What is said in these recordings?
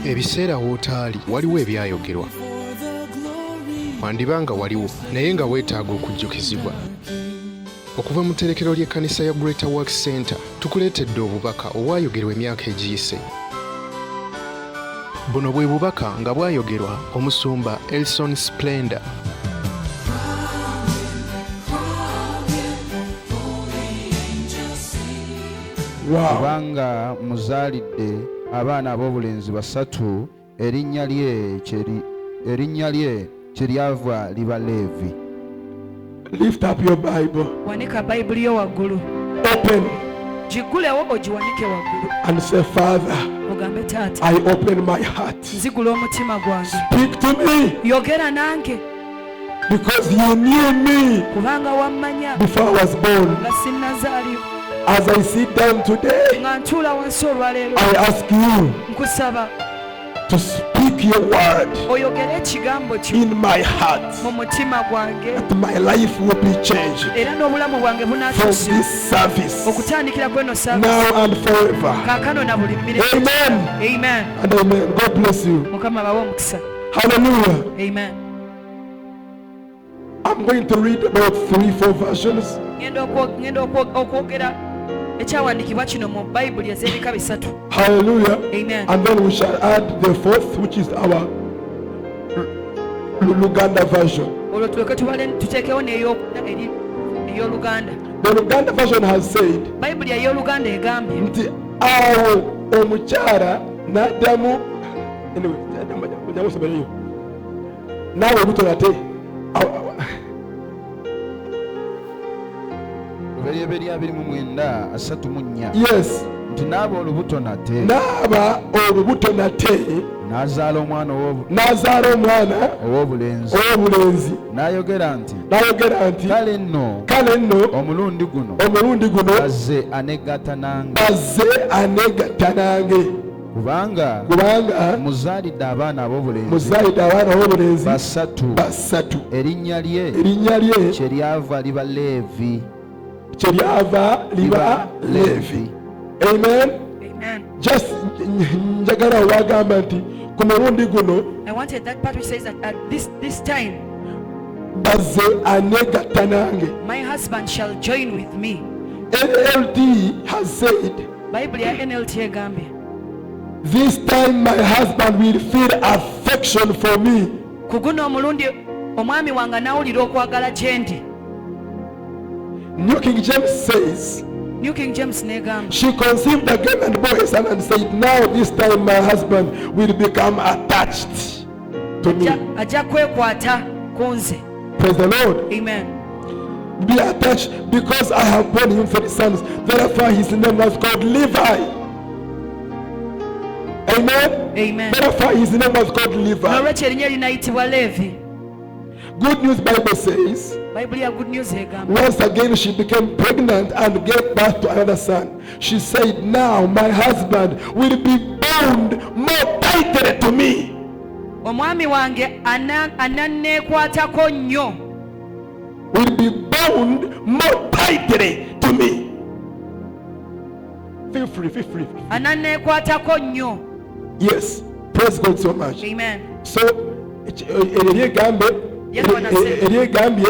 Ebiseera w'otaali waliwo ebyayogerwa, wandibanga waliwo naye nga weetaaga okujjukizibwa. Okuva mu tterekero ly'ekkanisa ya Greater Works Center tukuleetedde obubaka obwayogerwa emyaka egiyise. Buno bwe bubaka nga bwayogerwa omusumba Elson Splendor. Kubanga muzaalidde abaana ab'obulenzi basatu, erinnya lye kyeryava liba Leevi. Lift up your Bible. Wanika Bible yo waggulu. Open. Gigulewo ogiwanike waggulu. And say, Father, Ogambe Taata, I open my heart. nzigula omutima gwange. Speak to me. Yogera nange. Because you knew me Kubanga wammanya before I was born. nga sinnazaalibwa. As I sit down today, Nga ntuula wansi olwaleero I ask you nkusaba to speak your word oyogere ekigambo kyo in my heart. mu mutima gwange, That my life will be changed era n'obulamu bwange from bunaakyusibwa this service okutandikira kweno service now and forever. kaakano na buli mmere. Amen Amen. and amen. God bless you. Mukama bawe omukisa. Hallelujah. Amen. I'm going to read about 3-4 versions. Ngenda okwogera ekyawandiikibwa kino mu Bayibuli ez'ebika bisatu. Hallelujah. Amen. And then we shall add the fourth, which is our Luganda version. Olwo tuleke tuteekewo n'ey'Oluganda. The Luganda version has said, Bayibuli ey'Oluganda egambye nti awo omukyala n'addamu, anyway, njamusomereyo, naawe olubuto nate Lubereberye 29:34. yes, Nti n'aba olubuto nate n'aba olubuto nate n'azaala omwana n'azaala omwana ow'obulenzi n'ayogera nti kale nno omulundi guno azze anegatta nange kubanga muzaalidde abaana ab'obulenzi basatu, erinnya lye kyeryava liba Leevi. Amen. Amen. Just njagala wagamba nti ku mulundi guno I wanted that part which says that at this time bazze anegatta nange. my husband shall join with me. NLT has said, Bayibuli ya NLT egambye this time my husband will feel affection for me. ku guno omulundi omwami wange anawulira okwagala gye ndi. New King James says, New King James negamba she conceived again and bore a son and said, now this time my husband will become attached to me. ajja kwekwata ku nze. Praise the Lord. Amen. Be attached because I have borne him 3 sons. Therefore his name was called Levi. Amen. Amen. Therefore his name was called Levi. N'olwekyo erinnya linayitibwa Leevi. Good News Bible says, Bayibuli ya Good News egamba once again she became pregnant and gave birth to another son. She said, now my husband will be bound more tightly to me. omwami wange ananneekwatako nnyo. Will be bound more tightly to me. Feel free. ananneekwatako nnyo. Yes. Praise God so much. Amen. So eryegambye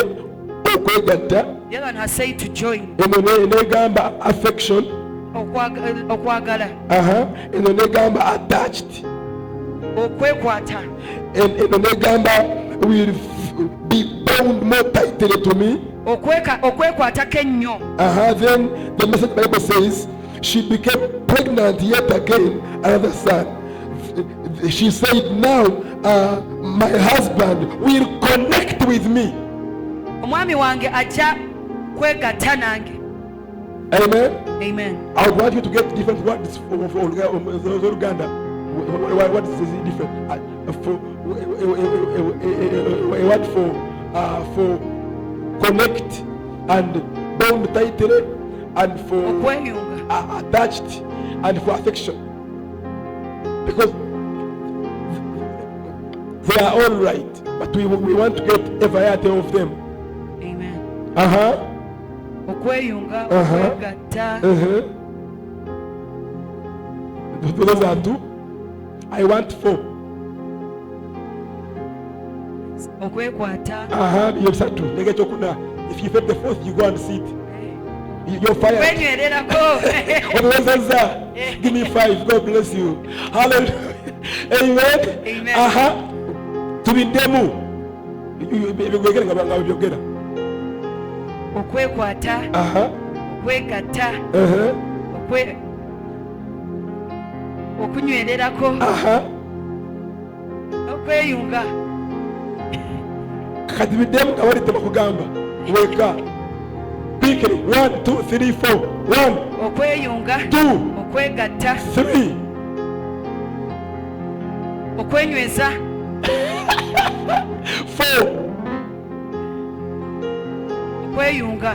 okwegatta, The other one has said to join. eno negamba affection, okwagala, eno negamba attached, okwekwata, eno negamba will be bound more tightly to me. okwekwatako ennyo. Then the Message Bible says she became pregnant yet again another son. She said, now my husband will connect with me. Omwami wange ajja kwegatta nange. Amen. Amen. I would want you to get different words for Uganda. What is different? A word for connect and bound tightly, and for okweyunga, attached, and for affection. Because they are all right, but we want to get a variety of them. Amen. Uh-huh. Okweyunga, okwegatta, Those are 2. I want 4. okwekwata You're 3. They get your. If you fail the 4th, you go and sit. You're fired. kwenywererako Give me 5. God bless you. Hallelujah. Amen. Amen. Tubindemu. You okwekwata okwegatta okunywererako okweyunga kati biddemu nga walite bakugamba weka bikiri 1 2 3 4 1 okweyunga 2 okwegatta 3 okwenyweza 4 okweyunga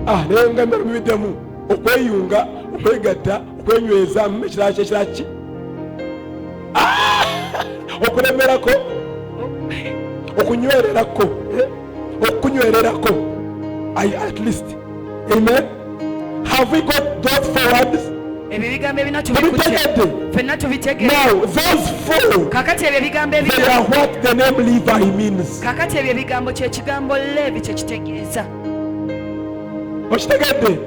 naye nga mbere biddemu okweyunga okwegatta okwenyweza ekiraki okulemerako okunywererako okunywererako at least. Amen. Have we got those 4 words? ebyo ebigambo ebina ffenna tubitegeera. Now those 4, kakati ebyo ebigambo they are what the name Levi means. kakati ebyo ebigambo kyekigambo Levi kyekitegeeza. Okitegedde?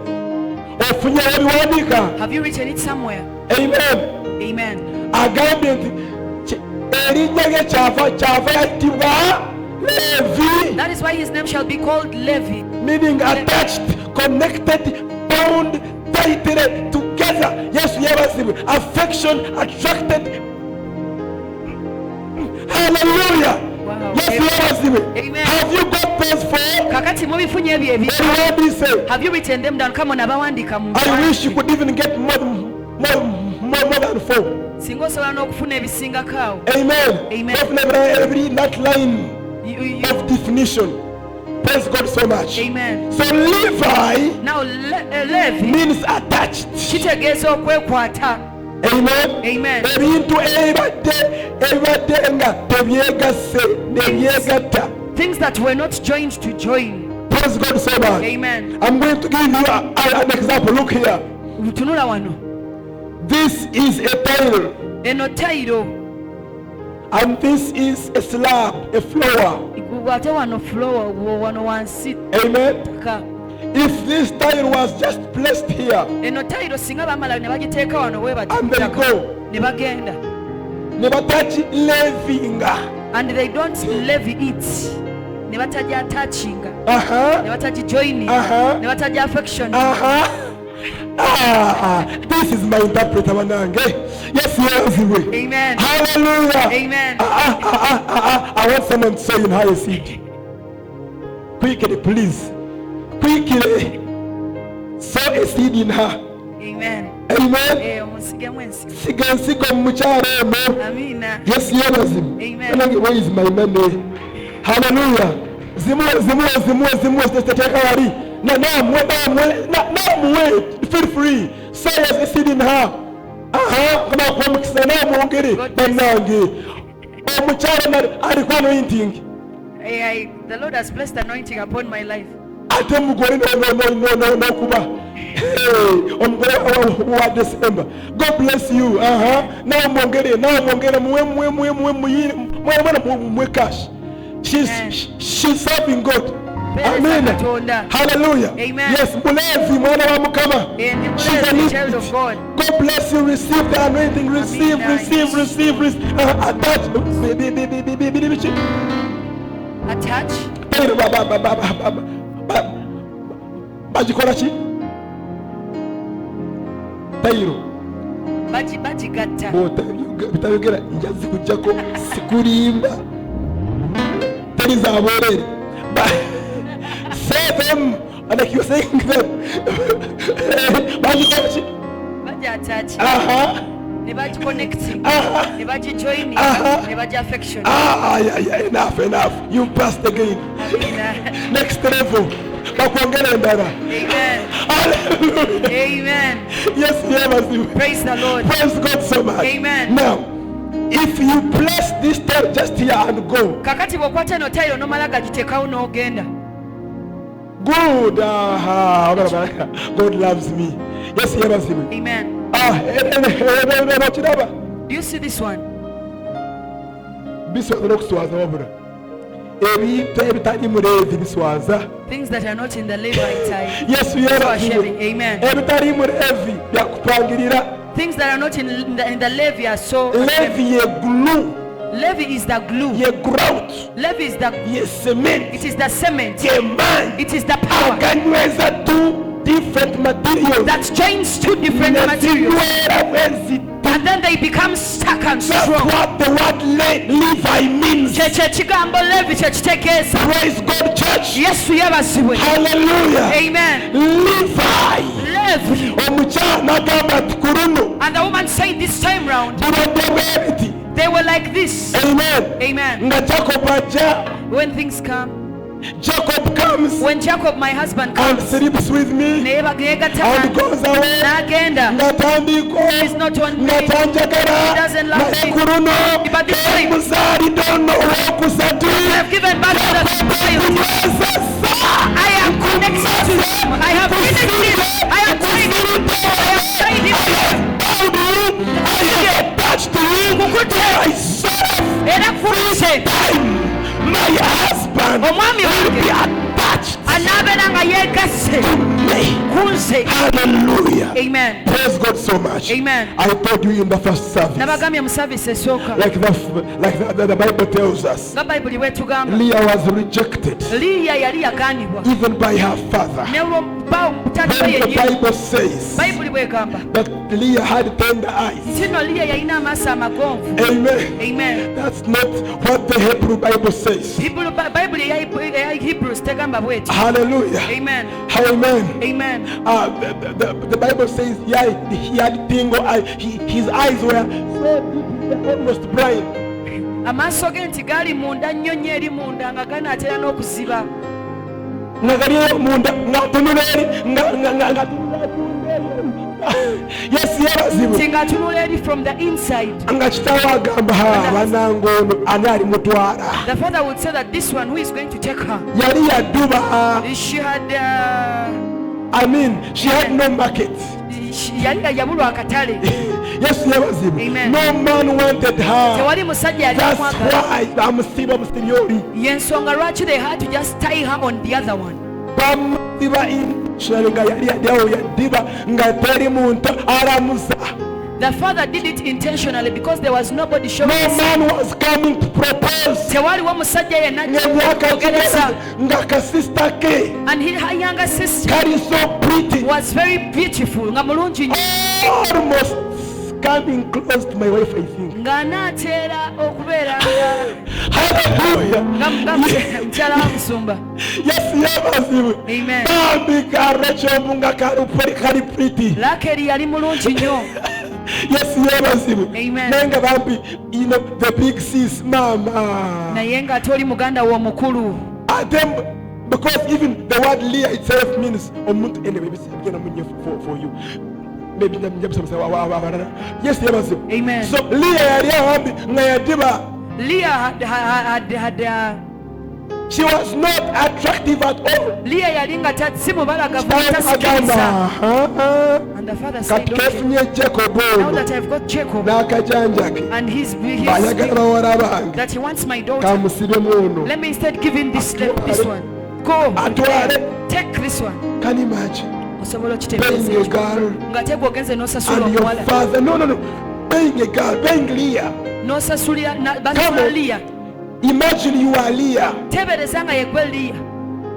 Ofunye ebiwandiika? Have you written it somewhere? Amen. Amen. Agambye nti erinnya lye kyava yayitibwa Levi. That is why his name shall be called Levi. Meaning attached, connected, bound, tightened together. Yes, yebazibwe. Affection, attracted. Hallelujah. Wow. Yes, yebazibwe. Amen. Have you got those 4? kakati mubifunye ebyo ebi. What do you say? Have you written them down? Come on, abawandiika mu I wish you could even get more than 4. singa osobola n'okufuna ebisingako awo. Amen. Amen. Every that line of definition. Praise God so much. Amen. So Levi Now Levi means attached. kitegeeza okwekwata. Amen. Amen. Ebintu ebibadde nga tebyegasse nebyegatta. Things that were not joined to join. Praise God so much. Amen. I'm going to give you an example. Look here. tunula wano. This is a tile. Eno tayiro. And this is a slab, a floor. ate wano floor wano wansi. Amen. Ka. If this tile was just placed here, eno tayiro singa bamala ne bagiteeka wano we and they go, ne bagenda ne batakilevinga. and they don't levy it ne bataja attachinga ne bataji joining ne bataja affection. This is my interpreter wanange. Yes, yes. Amen. Hallelujah. Amen. I want someone to say in higher seat. Quickly, please. Quickly. Sow a seed in her. Amen. Amen. Omusigemu ensigo. Siga mukyala ono. Amina. Yes, yes. Amen. Where is my money? Hallelujah. Zimu teteeka wali. Namwe. Feel free. Sow a seed in her. Kama kwa mukisa namwongere bannange. Omukyala aliko anointing. The Lord has placed anointing upon my life. Ate mugore nokuba omugore wa December. God bless you. Namwongere muwe cash. She's serving God. Amen. Hallelujah. Amen. Yes, Mulevi mwana wa Mukama. She's a child of God. God bless you. Receive the anointing. Receive. Attach. Bagikola ki? Tayiro. Bagigatta. Bitayogera njazi kujjako sikulimba. Teri za bwerere. Say them like you're saying them. Bagikola ki? Attach. Ne bagi connecting. Ne bagi joining. Ne bagi affection. Enough. You passed again. Next level. Bakwongera endala. Amen. Hallelujah. Amen. Yes, praise the Lord. Praise God so much. Amen. Now, if you place this tile just here and go. Kakati bwokwata eno tayiro nomala gagiteekawo n'ogenda. Good. God loves me. Yes, Amen. okiraba Do you see this one? biswaza n'okuswaza wabula ebintu ebitali mu Leevi biswaza. Things that are not in the Levite Yesu are yeebazibwe. sharing. Amen. Ebitali mu Leevi byakupangirira. Things that are not in the Levi are so. Leevi ye glue, Levi is the glue. ye grout, Levi is the. ye cement, It is the cement. ye man. It is the power Aganyweza two different materials. that joins two different materials, Neziwera mwezi. and then they become stuck and That's strong. what the word Levi means. Kye kigambo Levi kye kitegeeza. Praise God, church. Yesu yeebazibwe. Hallelujah. Amen. Levi. Levi. Omukyala agamba ati ku luno And the woman said this time round, bulwadde bwebiti. they were like this. Amen. Amen. Nga Jacob ajja. When things come, Jacob comes when Jacob, my husband, and comes, sleeps with me neyegatta and goes away. n'agenda, Natandiko he's not on me, natanjagala he doesn't love naye me. ku luno But this time, muzaalidde ono owookusatu I have given birth to the child. mwezesa I am connected to him. I have finished him. I have tied him. I have tied him. I attached to him myself. Era kutte My husband omwami will be wange attached anaabeera nga yeegasse to me. kunze. Hallelujah. Amen. Praise God so much. Amen. I told you in the first service, Nabagambye mu service esooka like the Bible tells us, nga bayibuli bwetugamba Leah was rejected liiya yali yagaanibwa even by her father. ne taata Then the yennyini. Bible says Bayibuli bwegamba that Leah had tender eyes. kino liiya yalina amaaso amagonvu. Amen. Amen. That's not what the Hebrew Bible says. bayibuli eya Hebrews tegamba bweti. Hallelujah. Amen. Amen. Amen. The Bible says he had tingle eye. His eyes were so deep, they were almost blind. Amaaso ge nti gaali munda nnyo nnyo eri munda nga ganaatera n'okuziba. Nga gali munda nga tunula eri nga tunula eri. Yesu yeebazibwe. Nti ng'atunula eri from the inside. Nga kitaawe agamba banange ono ani alimutwala. The father would say that this one who is going to take her, Yali yadduba. she had She had no market. yali yabulwa akatale. Yesu yeebazibwe. Amen. No man wanted her. Tewali musajja yali That's amwagala. why bamusiba musiri oli. Y'ensonga lwaki they had to just tie her on the other one. Bamusiba intentionally nga yali yaddawo yaddiba nga teri muntu alamuza. The father did it intentionally because there was nobody showing No his. man was coming to propose. Tewaliwo musajja yenna Ng'emyaka kyogereza. gigeze nga kasista ke And her younger sister kali so pretty. was very beautiful nga mulungi nnyo. Almost coming close to my wife, I think. ng'anaateera okubeera nga Hallelujah. mukyala wa musumba. Yesu yeebazibwe. Amen. Bambi ka Rachel nga kali pretty. Lakeri yali mulungi nnyo. Yesu yeebazibwe. Amen. Naye nga bambi the big sis mama. naye ng'ate oli muganda wo omukulu. Because even the word Leah itself means omuntu anyway for you. Maybe yes, Amen. so Leah nga yadiba. Leah had She was not attractive at all. Leah yali nga si mubalagavu Agamba, tasikiriza. And the father said, kati okay, kefunye Jacob now ono that I've got Jacob n'akajanja ke and his bayagala bawala bange that he wants my daughter, kamusibemu ono. let me instead give him this one. Go, Atwale. take this one. Can you imagine Osobola being a okitegeeza girl ng'ate bw'ogenze n'osasula and your omuwala father? No, being a girl, being Leah. n'osasulira Come basula on. Leah. Imagine you are Leah Teebereza nga yegwe Leah,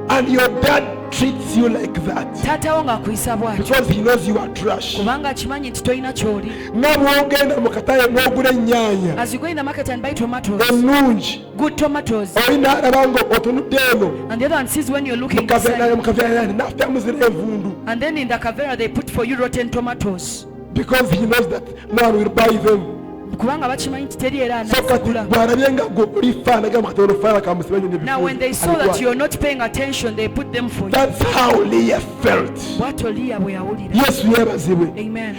and your dad treats you like that taatawo ng'akuyisa bw'atyo because he knows you are trash. kubanga akimanyi nti tolina ky'oli. Nga bw'ogenda mu katale n'ogula ennyaanya As you go in the market and buy tomatoes, ennungi, good tomatoes, oli n'alaba nga otunudde eno and the other one sees when you're looking mu inside, kaveera n'afutamu zira envundu and then in the Kavera they put for you rotten tomatoes because he knows that no one will buy them. kubanga bakimanyi nti teri era So kati anazigula. bw'alabye nga gwe olifaana gamba kati olufaana kamusiba nnyo Now when they saw that you're not paying attention, they put them for you. That's how Leah felt. Bw'atyo Leah bwe yawulira. Yesu yeebazibwe. Amen.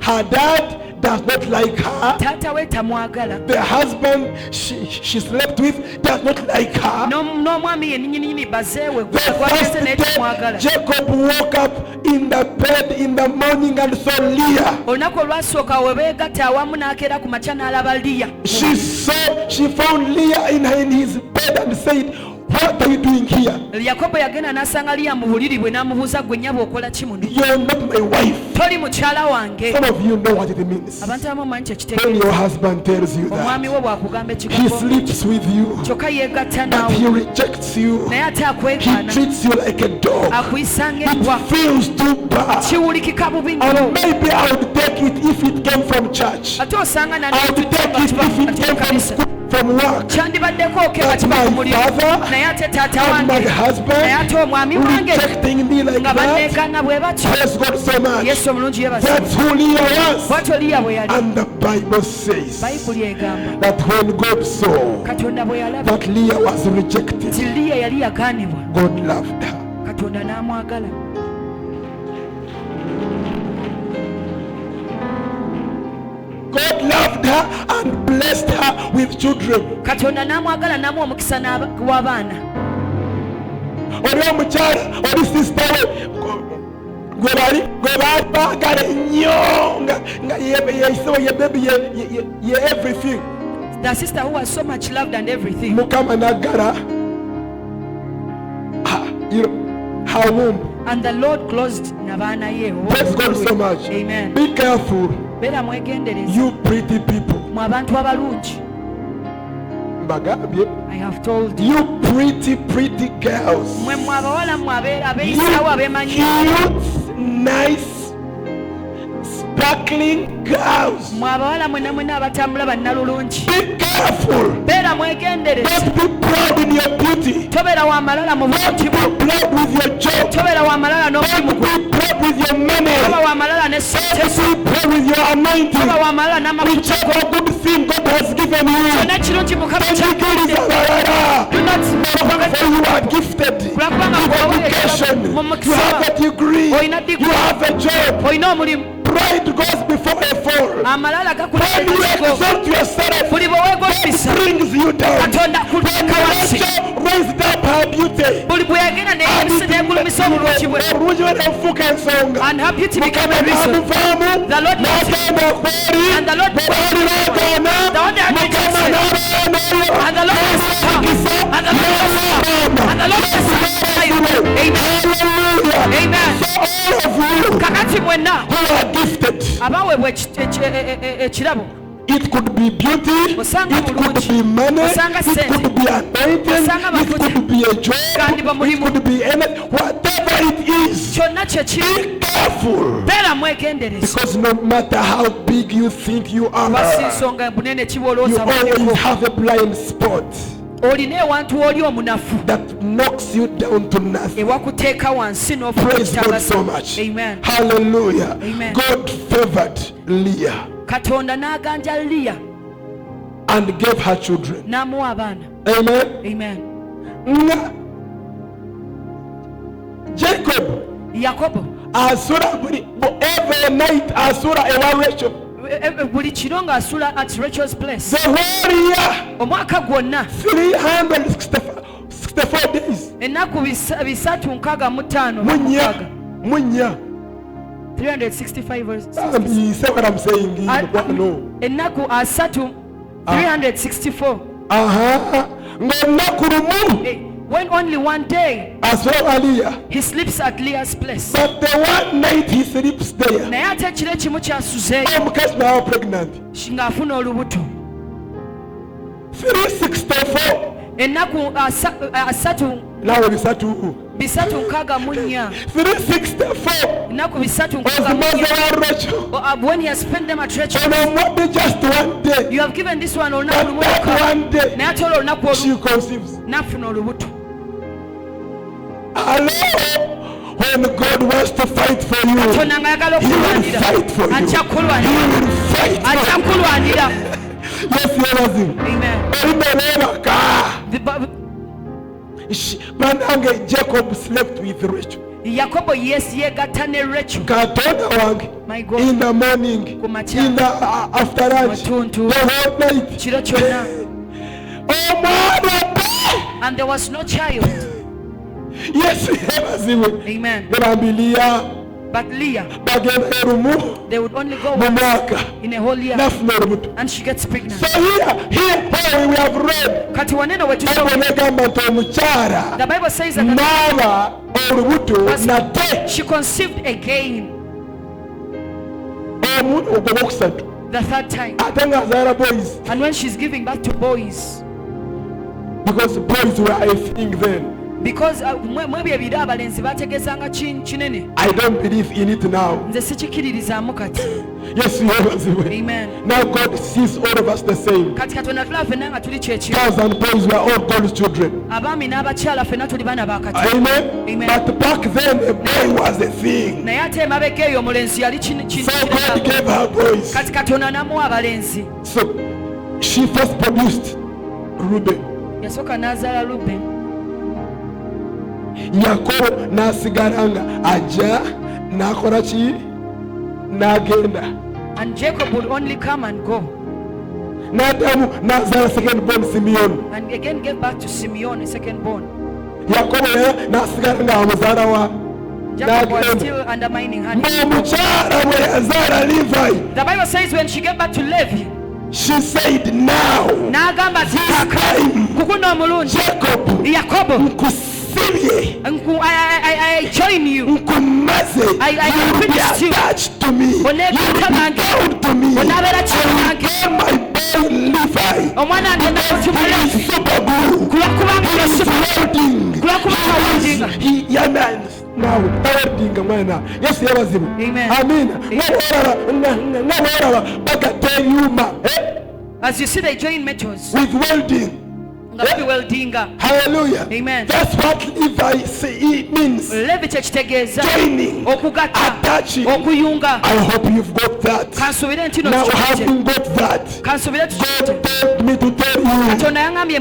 Her dad does not like her. taata we tamwagala, The husband she slept with does not like her. n'omwami yennyini bazeewe The gwageze naye first day tamwagala. Jacob woke up in the bed in the morning and saw Leah. Olunaku olwasooka we beegatta awamu n'akeera ku makya n'alaba Liya. She found Leah in his bed and said, what are you doing here? Yakobo yagenda n'asanga Liya mu buliri bwe n'amubuuza gwe nnyabo okola ki muno? You're not my wife. Toli mukyala wange. Some of you know what it means. Abantu abamu manyi kye When your kitegeeza. husband tells you Omwami that we bw'akugamba he ekigambo sleeps with you, kyokka yeegatta but he naawe rejects you, naye ate he akwegaana treats you like a dog, akuyisa ng'ebbwa it feels too bad. kiwulikika bubi nnyo. And maybe I would take it if it came from church. Ate osanga I would take nanetutanga it if it came from kanisa school, from work. kyandibaddeko okeba But kiba my ku mulimu father naye ate taata and my wange naye husband ate omwami wange rejecting me like nga that. banneegaana bwe batyo. Praise God so much. Yesu omulungi That's yeebazibwa. who Leah was. bw'atyo Liya bwe yali. And the Bible says Bayibuli egamba that when God saw Katonda bwe yalaba that Leah was rejected, nti Liya yali yagaanibwa, God loved her. Katonda n'amwagala. God loved her and blessed her with children. Katonda n'amwagala n'amuwa omukisa w'abaana. Oli omukyala oli sisita we gwe bali baagala ennyo nga yeyisewo ye baby ye everything. The sister who was so much loved and everything. Mukama naggala her womb. And the Lord closed n'abaana ye. Praise God so much. Amen. Be careful, Beera mwegendereza you pretty people. mu abantu abalungi. Mbagambye, I have told you. you pretty girls. Mwe mu abawala mu abeeyisawo abeemanyi. Cute, nice, sparkling girls. Mu abawala mwena abatambula bannalulungi. Be careful. Beera mwegendereza. Don't be proud in your beauty. Tobeera wa malala mu bulungi bwo. Be proud with your job. Tobeera wa malala n'omulimu Don't gwo. be proud with your money. Toba wa malala ne ssente zo. Don't be proud with your anointing. Toba wa malala n'amafuta Which go. a good thing God has given you. Kyonna kirungi Mukama Tekikiriza ky'akuwadde. balala. Do not For you are gifted Kulakubanga with bw'oweereza education. mu You mukisa. have a degree. Oyina You degree. have a job. Oyina omulimu. Pride goes before a fall. Amalala When gakuleka you ekigo. exalt yourself, Buli bwe weegomisa God brings you down. Katonda akuteeka wansi. Rachel raised up her beauty. Buli bwe yagenda neegulumisa obulungi bwe. Obulungi bwe n'ofuuka ensonga. And her beauty became Mukama a reason. n'amuvaamu, The Lord n'agenda okweri, And the Lord bwe baali baagaana, The one that Mukama rejected. n'abaana, And the Lord blessed her. And the Lord blessed her. And the Lord blessed her. Amen. Hallelujah. Amen. So all of you Kakati mwenna who are gifted, abaweebwa ekirabo. it could be beauty, Osanga it could bulungi. be money, Osanga it sente. could be anointing, Osanga it mafuta. could be a job, Kandi bamulimu. it could be anything, whatever it is. Kyonna kye kiri. Be careful, Beera mwegendereza. because no matter how big you think you are, Basi nsonga bunene you kibolooza always buliko. have a blind spot Olina ewantu oli omunafu that knocks you down to nothing. ewakuteeka wansi Praise God so n'ofuuka much. Amen. Hallelujah. Amen. God favored Leah Katonda n'aganja Liya and gave her children. n'amuwa abaana. Amen. Amen. Nga Jacob Yakobo asula every night asula ewa Rachel. buli kiro ng'asula at Rachel's place. The whole year, Omwaka gwonna 364 days. ennaku 365 Munya. 365 verses. You say what I'm saying? No. Ennaku 364. Ng'olunaku lumu When only one day asula Leah. he sleeps at Leah's place. But the one night he sleeps there, Naye ate ekiro ekimu kyasuzeeyo omukazi nawe pregnant. ng'afuna olubuto. 364. Ennaku 364. 364 Ennaku was the 364. mother of Rachel. When he has spent them at Rachel, And on what day, just one day, you have given this one olunaku but lumu that lwokka. one day, Naye ate olwo olunaku olu she conceives. n'afuna olubuto. Hello? When God wants to fight for you, Katonda ng'ayagala He will okulwanira fight for you. ajja He kulwanira will fight ajja for you. kulwanira. Yes, yebazi. Amen. Olimerebaka. The Bi- Manange Jacob slept with Rachel. Yakobo yegatta ne Rachel. Katonda wange. My God. In the morning, in the after lunch, the whole night. Kiro kyonna. Omwana. And there was no child. Yes, yebaziwe. Amen. Bambiliya. But Leah, they would only go in a whole year, and she gets pregnant. So here we have read, the Bible says that she conceived again the third time. And when she's giving birth to boys, because boys were a thing then. Because I don't believe in it now. Yes, amen. Now God sees all of us the same. Thousand boys were all God's children. Amen. Amen. But back then a boy was a thing. So God gave her boys. So she first produced Reuben. Yakobo nasigaranga aja nakora ki nagenda. And Jacob would only come and go. Nadamu nazara second born Simeon. And again gave back to Simeon, a second born. Yakobo nasigaranga amuzara wa. Jacob was still undermining her. The Bible says when she gave back to Levi, she said now Jacob, I join you. I witness you. Attached to me. You bound to me. I gave my boy Levi. Now, yes, amen. As you see, they join metals with welding. Hallelujah. Amen. That's what Levi means. Joining, attaching. I hope you've got that. Now having got that, God told me to tell you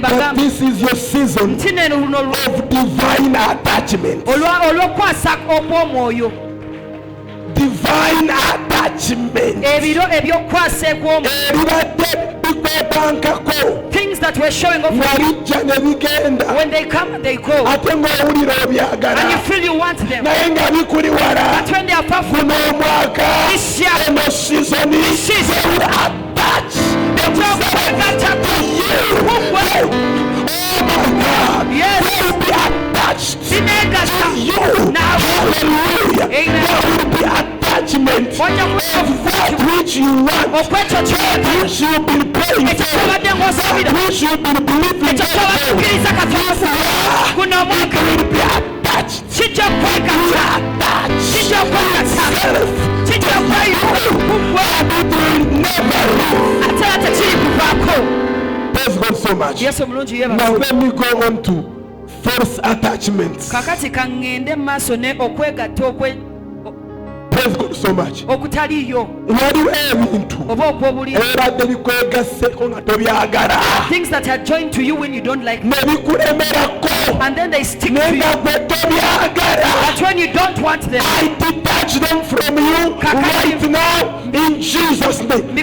that this is your season of divine attachment. Divine attachment. Things that were showing off when they come, they go. And you feel you want them. But when they are far from this year, yes, will be attached to you. Now, there will be attachment of that which you want, which you've been praying for, which you've been believing for. Will be attached. Praise God so much. Now let me go on to false attachments. Praise God so much. Things that are joined to you when you don't like them, and then they stick to you. But when you don't want them, I detach them from you right now in Jesus' name.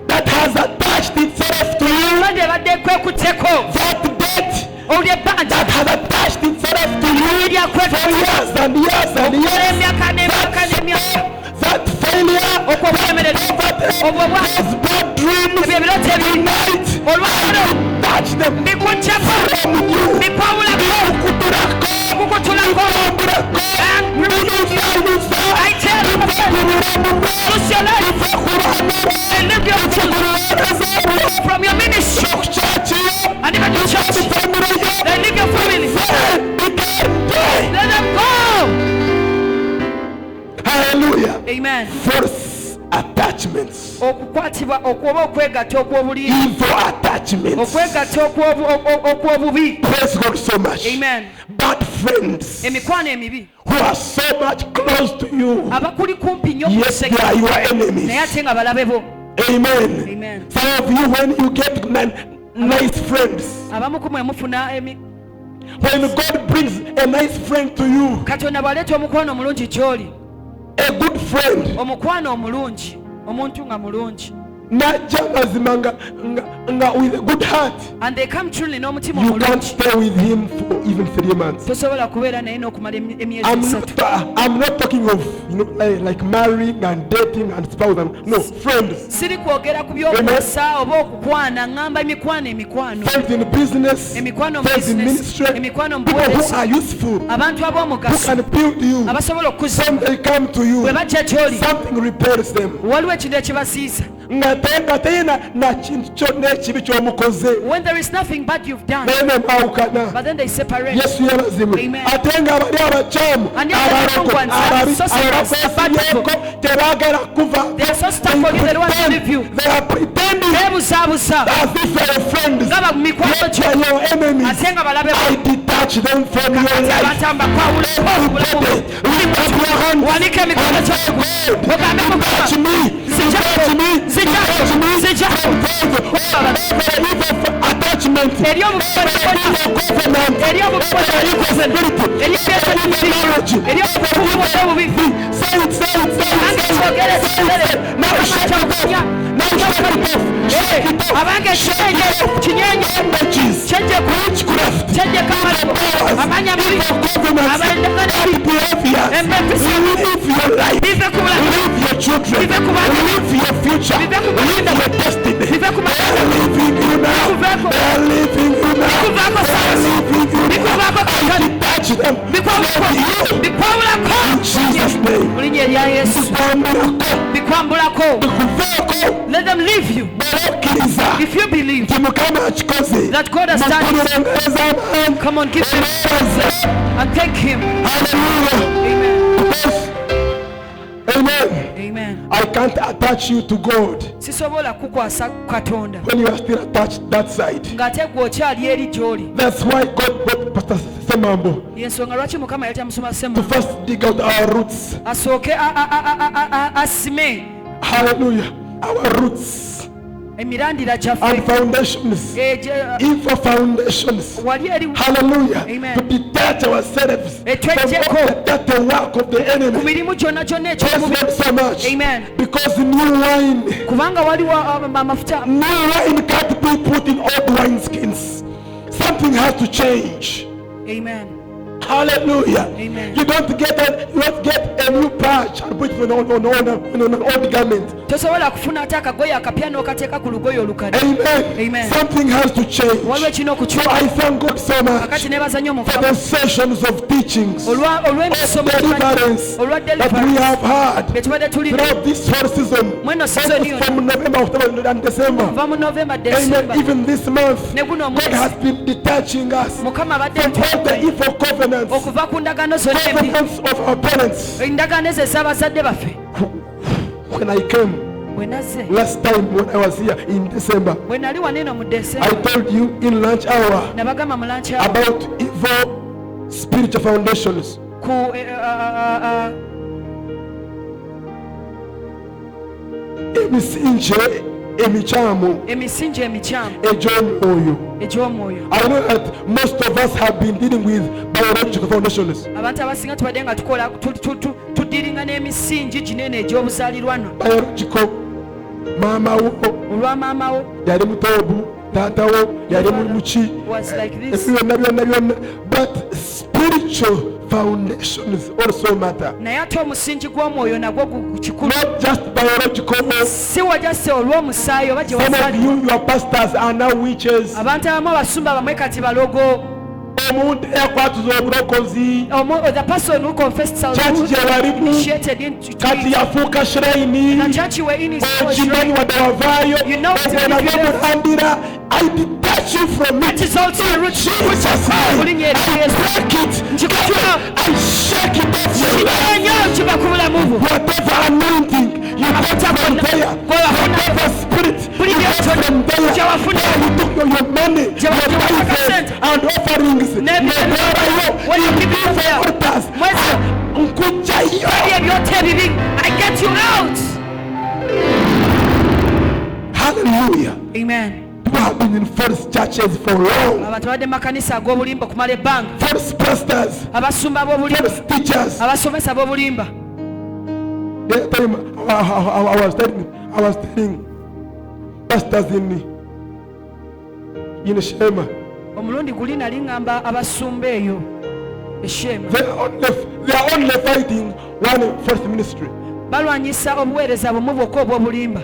That has attached itself to you, that debt that has attached itself to you for years and years and years, that failure, those bad dreams, tonight, touch them from you. I tell you, lose your life and live your truth from your ministry and even your church. Then live your family. Let them go. Hallelujah. Amen. False attachments. Evil attachments. Praise God so much. Amen. Bad friends who are so much close to you, yes, they are your enemies. Amen. Amen. Some of you, when you get nice friends, When God brings a nice friend to you, katonda bw'aleeta omukwano omulungi gy'oli, a good friend, omukwano omulungi, omuntu nga mulungi, najja mazima nga with a good heart, and they come truly n'omutima you can't omulungi, stay with him for even 3 months. tosobola kubeera naye n'okumala emyezi esatu. I'm not talking of, like marrying and dating and spouse. No, friends. Siri kwogera ku by'okusa oba okukwana, ngamba emikwano, Friends in business, emikwano mu friends in business, ministry, emikwano mu people who buweereza, are useful, abantu who ab'omugaso can build you. abasobola okuzza. When they come to you, Bwe bajja gy'oli, something repairs them. waliwo ekintu ekibasiiza. nga teyina na kintu kyonna ekibi ky'omukoze, When there is nothing bad you've done, naye ne mwawukana. but then they separate. Yesu yebazimwe. Amen. Ate nga bali abakyamu, And yet the abaloko, wrong ones, ababi, sorcerers, abakwesibyeko, tebaagala kuva. They are so stuck on you, they don't want to leave you. They are pretending Beebuzaabuza as if they are friends. nga mu mikwano Yet gyo, they are your enemies. ate nga balabe I detach them from your life. abantu mbakwawula obulamu bwo. Lift up your hands. Wanika emikono gyo, ogambe Mukama, Touch me. nzija, nzija, nzija. Attachment. Eri omukono Covenant. eri omukono eri obukuubo obubi. Say it, say it, say Abange it. kyogere kyogere, Mukama kyamukanya. Abange kyenye kinyenye Witches, kyejje ku witchcraft, kyejje kamalabo amanyamuli covenants, abalendagana behaviors. Live your life. bive ku bulamu Live your children. Vive ku bana. Live your future. Vive ku bana. Live your destiny. bive ku They are leaving you now. Bikuvaako. They are leaving you now. Bikuvaako They are sasa. leaving you now. Bikuvaako I kakati. detach them bikwambulako from you. bikwambulako In Jesus' name. mu linnya erya Yesu Bikwambulako. bikwambulako. Bikuvaako. Let them leave you Barokkiriza. if you believe Nti Mukama akikoze. that God has done it. Mukulerengereza amaanyi. Come on, give him praise and thank him. Hallelujah. Amen. Because, amen. Amen. I can't attach you to God Sisobola kukwasa ku Katonda when you are still attached that side. ng'ate gwe okyali eri gy'oli. That's why God brought Pastor Semambo Y'ensonga lwaki Mukama yali amusoma to Sema first dig out our roots. asooke asime Hallelujah. Our roots emirandira and gyaffe. foundations. Info foundations. Wali eri Hallelujah. Amen. To detach ourselves from Etweggyeko all the dirty work of the ku enemy. mirimu gyonna gyonna Praise ekyobubi. Him so much. Amen. Because new wine, Kubanga waliwo amafuta. new wine can't be put in old wine skins. Something has to change. Amen. Hallelujah. Amen. You don't get a new patch and put it on an old garment. Tosobola kufuna ate akagoye akapya n'okateeka ku lugoye olukadde. Amen. Amen. Something has to change. Waliwo ekirina So okukyuka. I thank God so much Kakati neebaza nnyo for Mukama the sessions of teachings, of olw'emisomo deliverance olwa that we deliverance have had bye tubadde tulina throughout this whole season. mweno sizoni yonna From November, October, and December. kuva mu November, Amen. December Even this month, ne guno God has omwezi been detaching us Mukama abadde from all the atukuye evil covenants, okuva ku ndagaano zonna embi, covenants of our parents. endagaano ezo ez'abazadde baffe. When I came Bwe nazze last time when I was here in December, bwe nali waneeno mu I December told you in lunch hour nabagamba mu lanchi awo about evil spiritual foundations. ku Emisinje emikyamu emisingi emikyamu egy'omwoyo. egy'omwoyo. I know that most of us have been dealing with biological foundations. Abantu abasinga tubadde nga tukola tudiringa n'emisingi ginene egy'obuzaalirwano. Biological, maama wo Olwa maama wo yali mutoobu, taata wo yali muki, was like this. byonna. But spiritual foundations also matter. Naye ate omusingi gw'omwoyo nagwo kikulu. Not just biological. Si wajase olw'omusaayi oba gye Some of wazaalibwa. you, your pastors are now witches. Abantu abamu abasumba bamwe kati balogo. Omuntu eyakwatuza obulokozi The person who confessed Church gye walimu initiated into kati it. yafuuka shirayini. The church you were in is Okimanyi wadde wavaayo You know it's wadde if you left. namulandira. I detach you from That it. is also a root. Jesus' name. Kulinnya eri I Yesu. break it. Nkikukyula. I shake it off your life. Kimenye kiba ku bulamu bwo. Whatever anointing you got from there, whatever spirit Buli you got by'otyo from there, gye wafuna. you took your money, your wafuna tithes sente. and offerings, When you give it there, altars, mwezi nkujjayo. ebyo ebyoto ebibi, I get you out. Hallelujah. Amen. have been in false churches for long. abantu badde makanisa ag'obulimba okumala ebbanga, False pastors, abasumba b'obulimba, false teachers. abasomesa b'obulimba. The time I was telling pastors in Shema, Omulundi guli nali ŋŋamba abasumba eyo eshema they are only fighting one false ministry, balwanyisa obuweereza bumu bwokka obw'obulimba,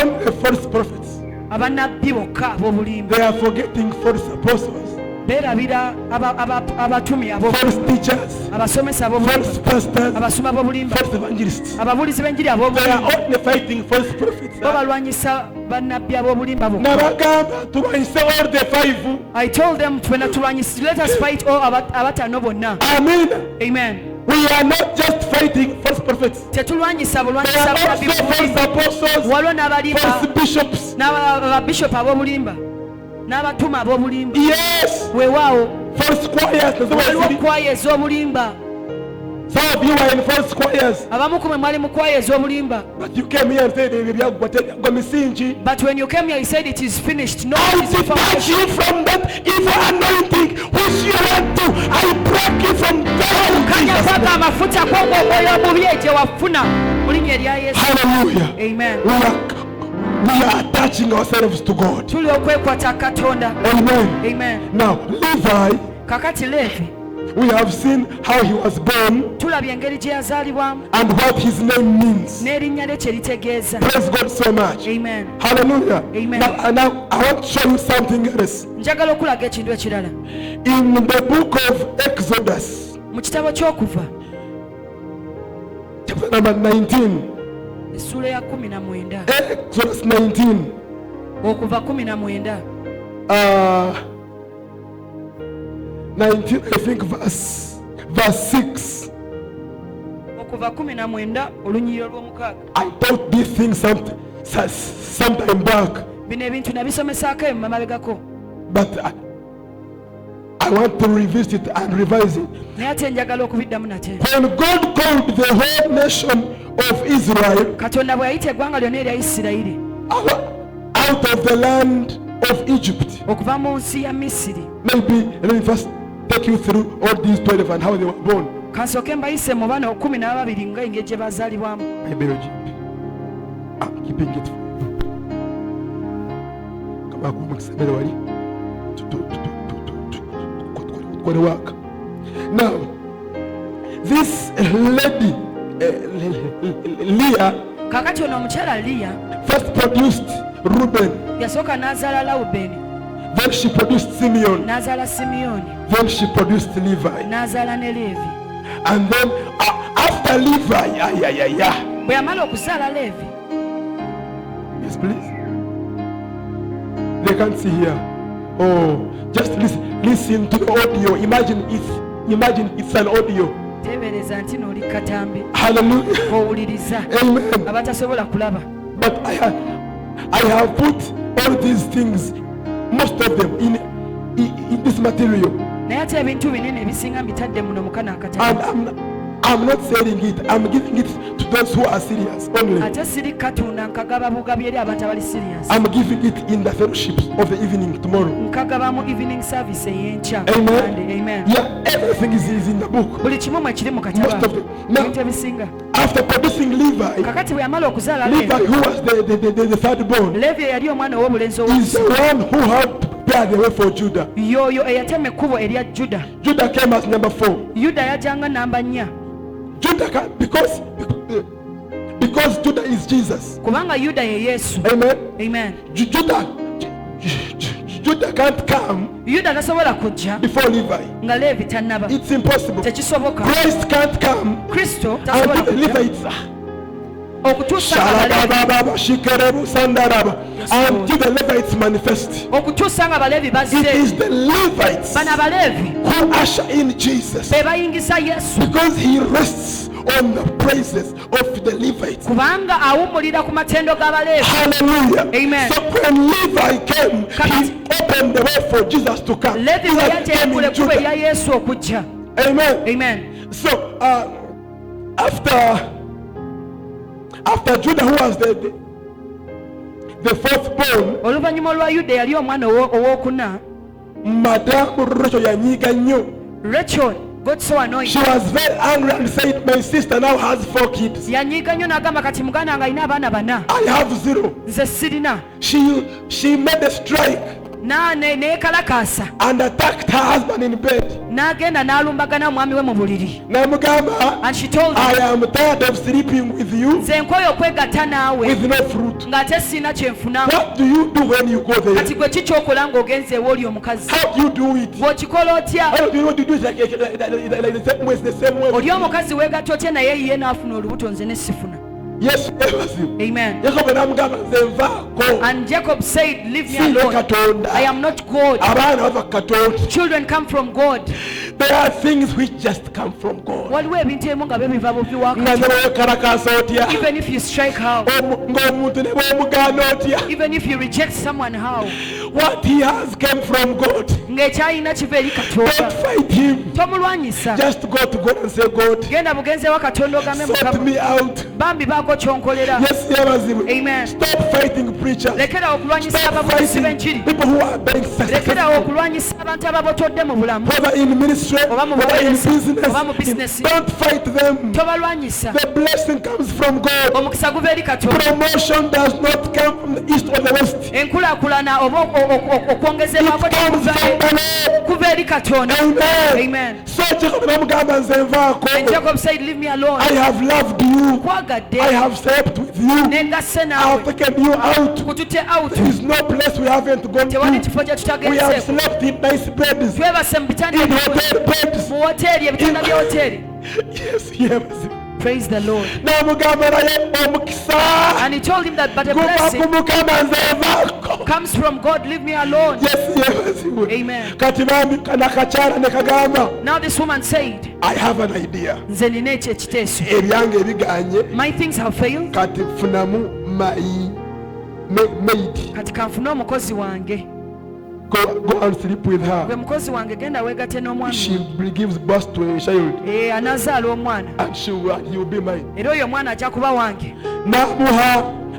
only false prophets. abannabbi bokka ab'obulimba. They are forgetting false apostles, beerabira abatumi false teachers, abasomesa false ab'obulimba, pastors, abasumba b'obulimba, false evangelists. ababuulizi b'enjiri They are ab'obulimba. only fighting false prophets. bo balwanyisa bannabbi ab'obulimba bokka. Nabagamba tulwanyise all the five. I told them twena tulwanyisa, let us fight all abataano bonna. Amen. Amen. We are not just fighting false prophets. Tetulwanyisa There bulwanyisa are bannabbi also false b'obulimba. apostles, waliwo n'abalimba, false bishops. n'ababishopu ab'obulimba, n'abatuma ab'obulimba. Yes, weewaawo false choirs. waliwo kwaya ez'obulimba. Some of you are in false choirs, abamu ku mwe mwali mu kwaya ez'obulimba. but you came here and said "Ebyaggwa misingi." But when you came here, you said it is finished. No, I it is detach foundation. you from that evil anointing which you went to. I break you from that. in kanya Jesus' kwaka name. amafuta kwogwo omwoyo omubi gye wafuna mu linnya erya Yesu. Hallelujah. Amen. We are attaching ourselves to God. tuli okwekwata Katonda. Amen. Amen. Now, Levi, kakati Leevi we have seen how he was born tulabye engeri gye yazaalibwamu and what his name means. n'erinnya lye kye litegeeza. Praise God so much. Amen. Hallelujah. Amen. Now I want to show you something else. njagala okulaga ekintu ekirala In the book of Exodus, mu kitabo ky'okuva chapter number 19. essuula ya 19. Exodus 19. okuva 19 19, I think, verse 6. okuva 19 olunyiriro lw'omukaaga. I taught these things sometime back, bino ebintu nabisomesaako emamabegako, but I want to revisit it and revise it. naye ate njagala okubiddamu nate. When God called the whole nation of Israel katonda bwe yayita eggwanga lyonna erya Isirayiri out of the land of Egypt, okuva mu nsi ya Misiri. maybe let me first take you through all these 12 and how they were born. kansooke mbayise mu bano 12 nga engeri gye bazaalibwamu. I'm keeping it. Come on, work. Now, this lady, Leah, kakati ono omukyala Liya first produced Reuben, yasooka n'azaala Lawubeni, then she produced Simeon, n'azaala Simiyoni, then she produced Levi, n'azaala ne Leevi. and then after Levi, bwe yamala okuzaala Leevi, yes, please. They can't see here. Oh, just listen to the audio. Imagine it's an audio. teebereza nti n'oli katambi Hallelujah. owuliriza Amen. abatasobola kulaba. But I have put all these things, most of them, in this material, naye ate ebintu binene ebisinga mbitadde muno mukana and akatambi. I'm not selling it. I'm giving it to those who are serious only. ate siri katunda nkagaba bugabi eri abantu abali serious. I'm giving it in the fellowships of the evening tomorrow. nkagaba mu evening service ey'enkya. Amen. Amen. Yeah, everything is in the book. buli kimu mwe kiri mu Most kataba of them. Now, ebintu ebisinga. after producing Levi, kakati bwe yamala okuzaala Levi, Leevi, who was the third born, Leevi eyali omwana ow'obulenzi is ow'okusa, the one who helped prepare the way for Judah. y'oyo eyatema ekkubo erya Juda. Judah came as number 4. Yuda yajjanga namba 4 Judah can, because Judah is Jesus. kubanga Yuda ye Yesu. Amen. Amen. Judah can't come Yuda tasobola kujja before Levi. nga Leevi tannaba. It's impossible. tekisoboka. Christ can't come Kristo tasobola until the kujja Levites okutuusa nga Abaleevi- until the Levites manifest. okutuusa nga Abaleevi It bazze. is the Levites bano Abaleevi who usher in Jesus, be bayingiza Yesu because he rests on the praises of the Levites. kubanga awummulira ku matendo g'Abaleevi. Hallelujah. Amen. So when Levi came, he opened the way for Jesus to come. Leevi bwe Jesus yajja came yakula in ekkubo Judah. erya Yesu okujja. Amen. Amen. So after Judah, who was the the fourth born, oluvannyuma olwa yuda yali omwana owokuna, Madame Rachel yanyiga nnyo. Rachel got so She annoyed. was very angry and said, my sister now has 4 kids. Yanyiiga nnyo n'agamba kati muganda wange alina abaana bana, I have 0. nze sirina. She made a strike neyekalakaasa and attacked her husband in bed. n'agenda n'alumbagana omwami we mu buliri. Namugamba, And she told I him, am tired of sleeping with you nze nkooye okwegatta naawe with no fruit. ng'ate sirina kyenfunamu. What do you do when you go there? Kati gwe kikyokola ng'ogenze ewa oli omukazi? How do you do it? Bw'okikola otya? How do you do it? Like the same way, it's the same way. Oli omukazi weegatta otya naye ye n'afuna olubuto nze ne sifuna? Yes, yes. Amen. Yakobo namugamba nze nvaako. And Jacob said, leave me Siine alone. Katonda. I am not God. Abaana bava ku Katonda. Children come from God. There are things which just come from God. Waliwo ebintu ebimu nga biva buvi wa Nga ne Katonda. weekalakaasa otya? Even if you strike how, Ng'omuntu ne bw'omugaana otya? even if you reject someone how, What he has came from God. ng'ekyalina kiva eri Don't Katonda. fight him. Tomulwanyisa. Just go to God and say, God, Genda bugenze wa Katonda ogambe sort Mukama, me out. bambi baako kyonkolera. Yes, yebazibwe. Amen. Stop fighting preachers. Lekerawo okulwanyisa Stop ababuulizi fighting b'enjiri. people who are being Lekerawo successful. okulwanyisa abantu ababotodde mu bulamu. Whether in ministry, Oba mu whether in buweereza, oba mu business. business. Don't fight them. Tobalwanyisa. The blessing comes from God. Omukisa guva eri Katonda. Promotion does not come from the east or the west. Enkulaakulana oba okwongezebwako It comes from the Lord. kuva eri Katonda. Amen. Amen. So Jacob namugamba nze And nvaako. Jacob said, leave me alone. I have loved you. Nkwagadde. I have slept with you. Negasse I naawe. have taken you out. Kututte out. There is no place we haven't gone Tewali to. kifo gye We have tutagenzeeko. slept in nice beds, Twebase mu bitanda in ebirungi. hotel beds. Mu woteeri, ebitanda bya woteeri. Yes, yes. Praise the Lord. Namugamba naye omukisa And he told him that, but a guva blessing ku Mukama nze nvaako. comes from God. Leave me alone. Yes, yes. Amen. Kati bambi nakakyala ne kagamba, Now this woman said, I have an idea. nze nina ekiteeso. Ebyange ebiganye, My things have failed. kati funamu maid. Kati kanfune omukozi wange. Go and sleep with her. Gwe mukozi wange genda weegatte n'omwami. She gives birth to a child Anazaala omwana. and he will be mine. Era oyo omwana ajja kuba wange.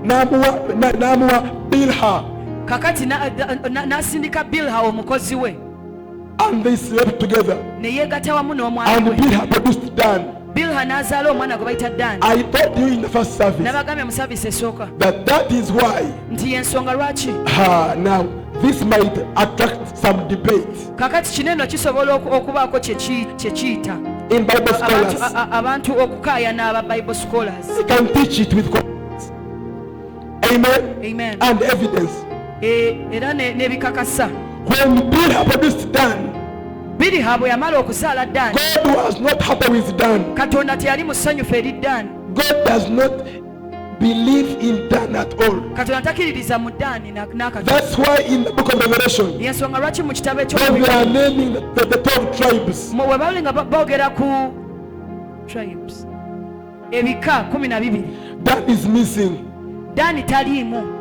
Namuwa Bilha, Kakati n'asindika Bilha omukozi we. and they slept together. Ne yeegatta wamu n'omwami And we. Bilha produced Dan. Bilha n'azaala omwana gwe bayita Dani. I told you in the first service Nabagambye mu saavisi esooka that is why nti y'ensonga lwaki. now this might attract some debate Kakati kino eno kisobola okubaako kye kiyita in Bible scholars. abantu okukaayana aba Bible scholars. I can teach it with comments. Amen. Amen. And evidence. Era n'ebikakasa. When Bilha produced Dan, Biliha bwe yamala okuzaala Dani, God was not happy with Dan. Katonda teyali musanyufu eri Dani. God does not believe in Dan at all. Katonda takiririza mu Dani n'akatono. That's why in the book of Revelation, Y'ensonga lwaki mu kitabo when they eky'Omubiri are naming the 12 tribes, bwe bali nga boogera ku tribes ebika 12, Dan is missing. Dani taliimu.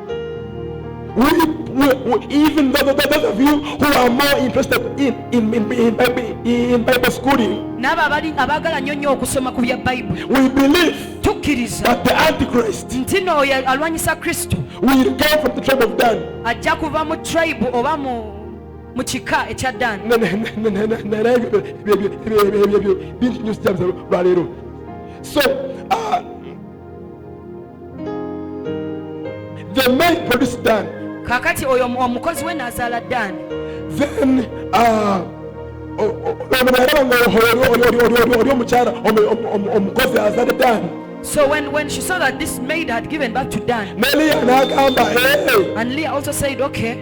Even those of you who are more interested in Bible schooling, N'abo abaagala nnyo nnyo okusoma ku bya Bayibuli, we believe tukkiriza that the Antichrist nti n'oyo alwanyisa Kristo will come from the tribe of Dan. ajja kuva mu tribe oba mu kika ekya Dani. So the man produced Dan. Kakati oyo omukozi we n'azaala Dani. Then oli omukyala omukozi azadde Dan. So when she saw that this maid had given birth to Dan, Ne Leah n'agamba, hey, and Leah also said, okay,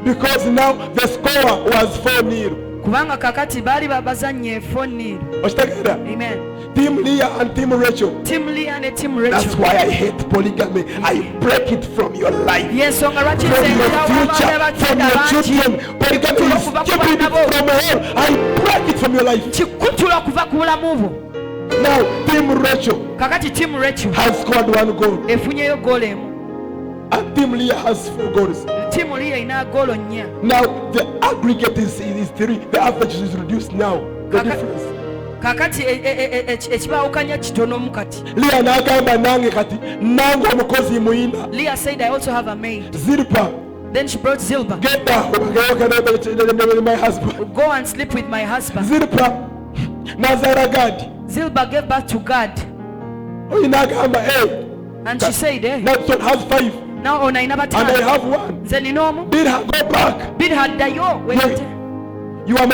because now the score was 4-0. kubanga kakati baali bazanye 4-0. Okitegeera? Amen. Team Leah and Team Rachel. Team Leah ne Team That's Rachel. why I hate polygamy. I break it from your life. Y'ensonga lwaki From your nsengerawo future, from abaana your bangi children. Polygamy is keeping it from hell. I break it from your life. kikutula okuva ku bulamu bwo. Now, Team Rachel Kakati Team Rachel has scored 1 goal. efunyeyo goolo emu. And Team Leah has 4 goals. Team Leah erina goolo 4. Now, the aggregate is 3. The average is reduced now. The Kaka- difference. kakati ekibaawukanya kitonomu kati. Leah n'agamba nange kati nange omukozi muyina. Leah said, I also have a maid. Zilpa, Then she brought Zilpah. get down. My husband. Go and sleep with my husband. Zilpa n'azaala Gaadi. Zilpah gave birth to Gad. Oyo n'agamba, hey, And she said, Natson has 5 now on I never and I tell. have 1. Nze nina omu. Bilha, go back. Bilha ddayo. Wait. You are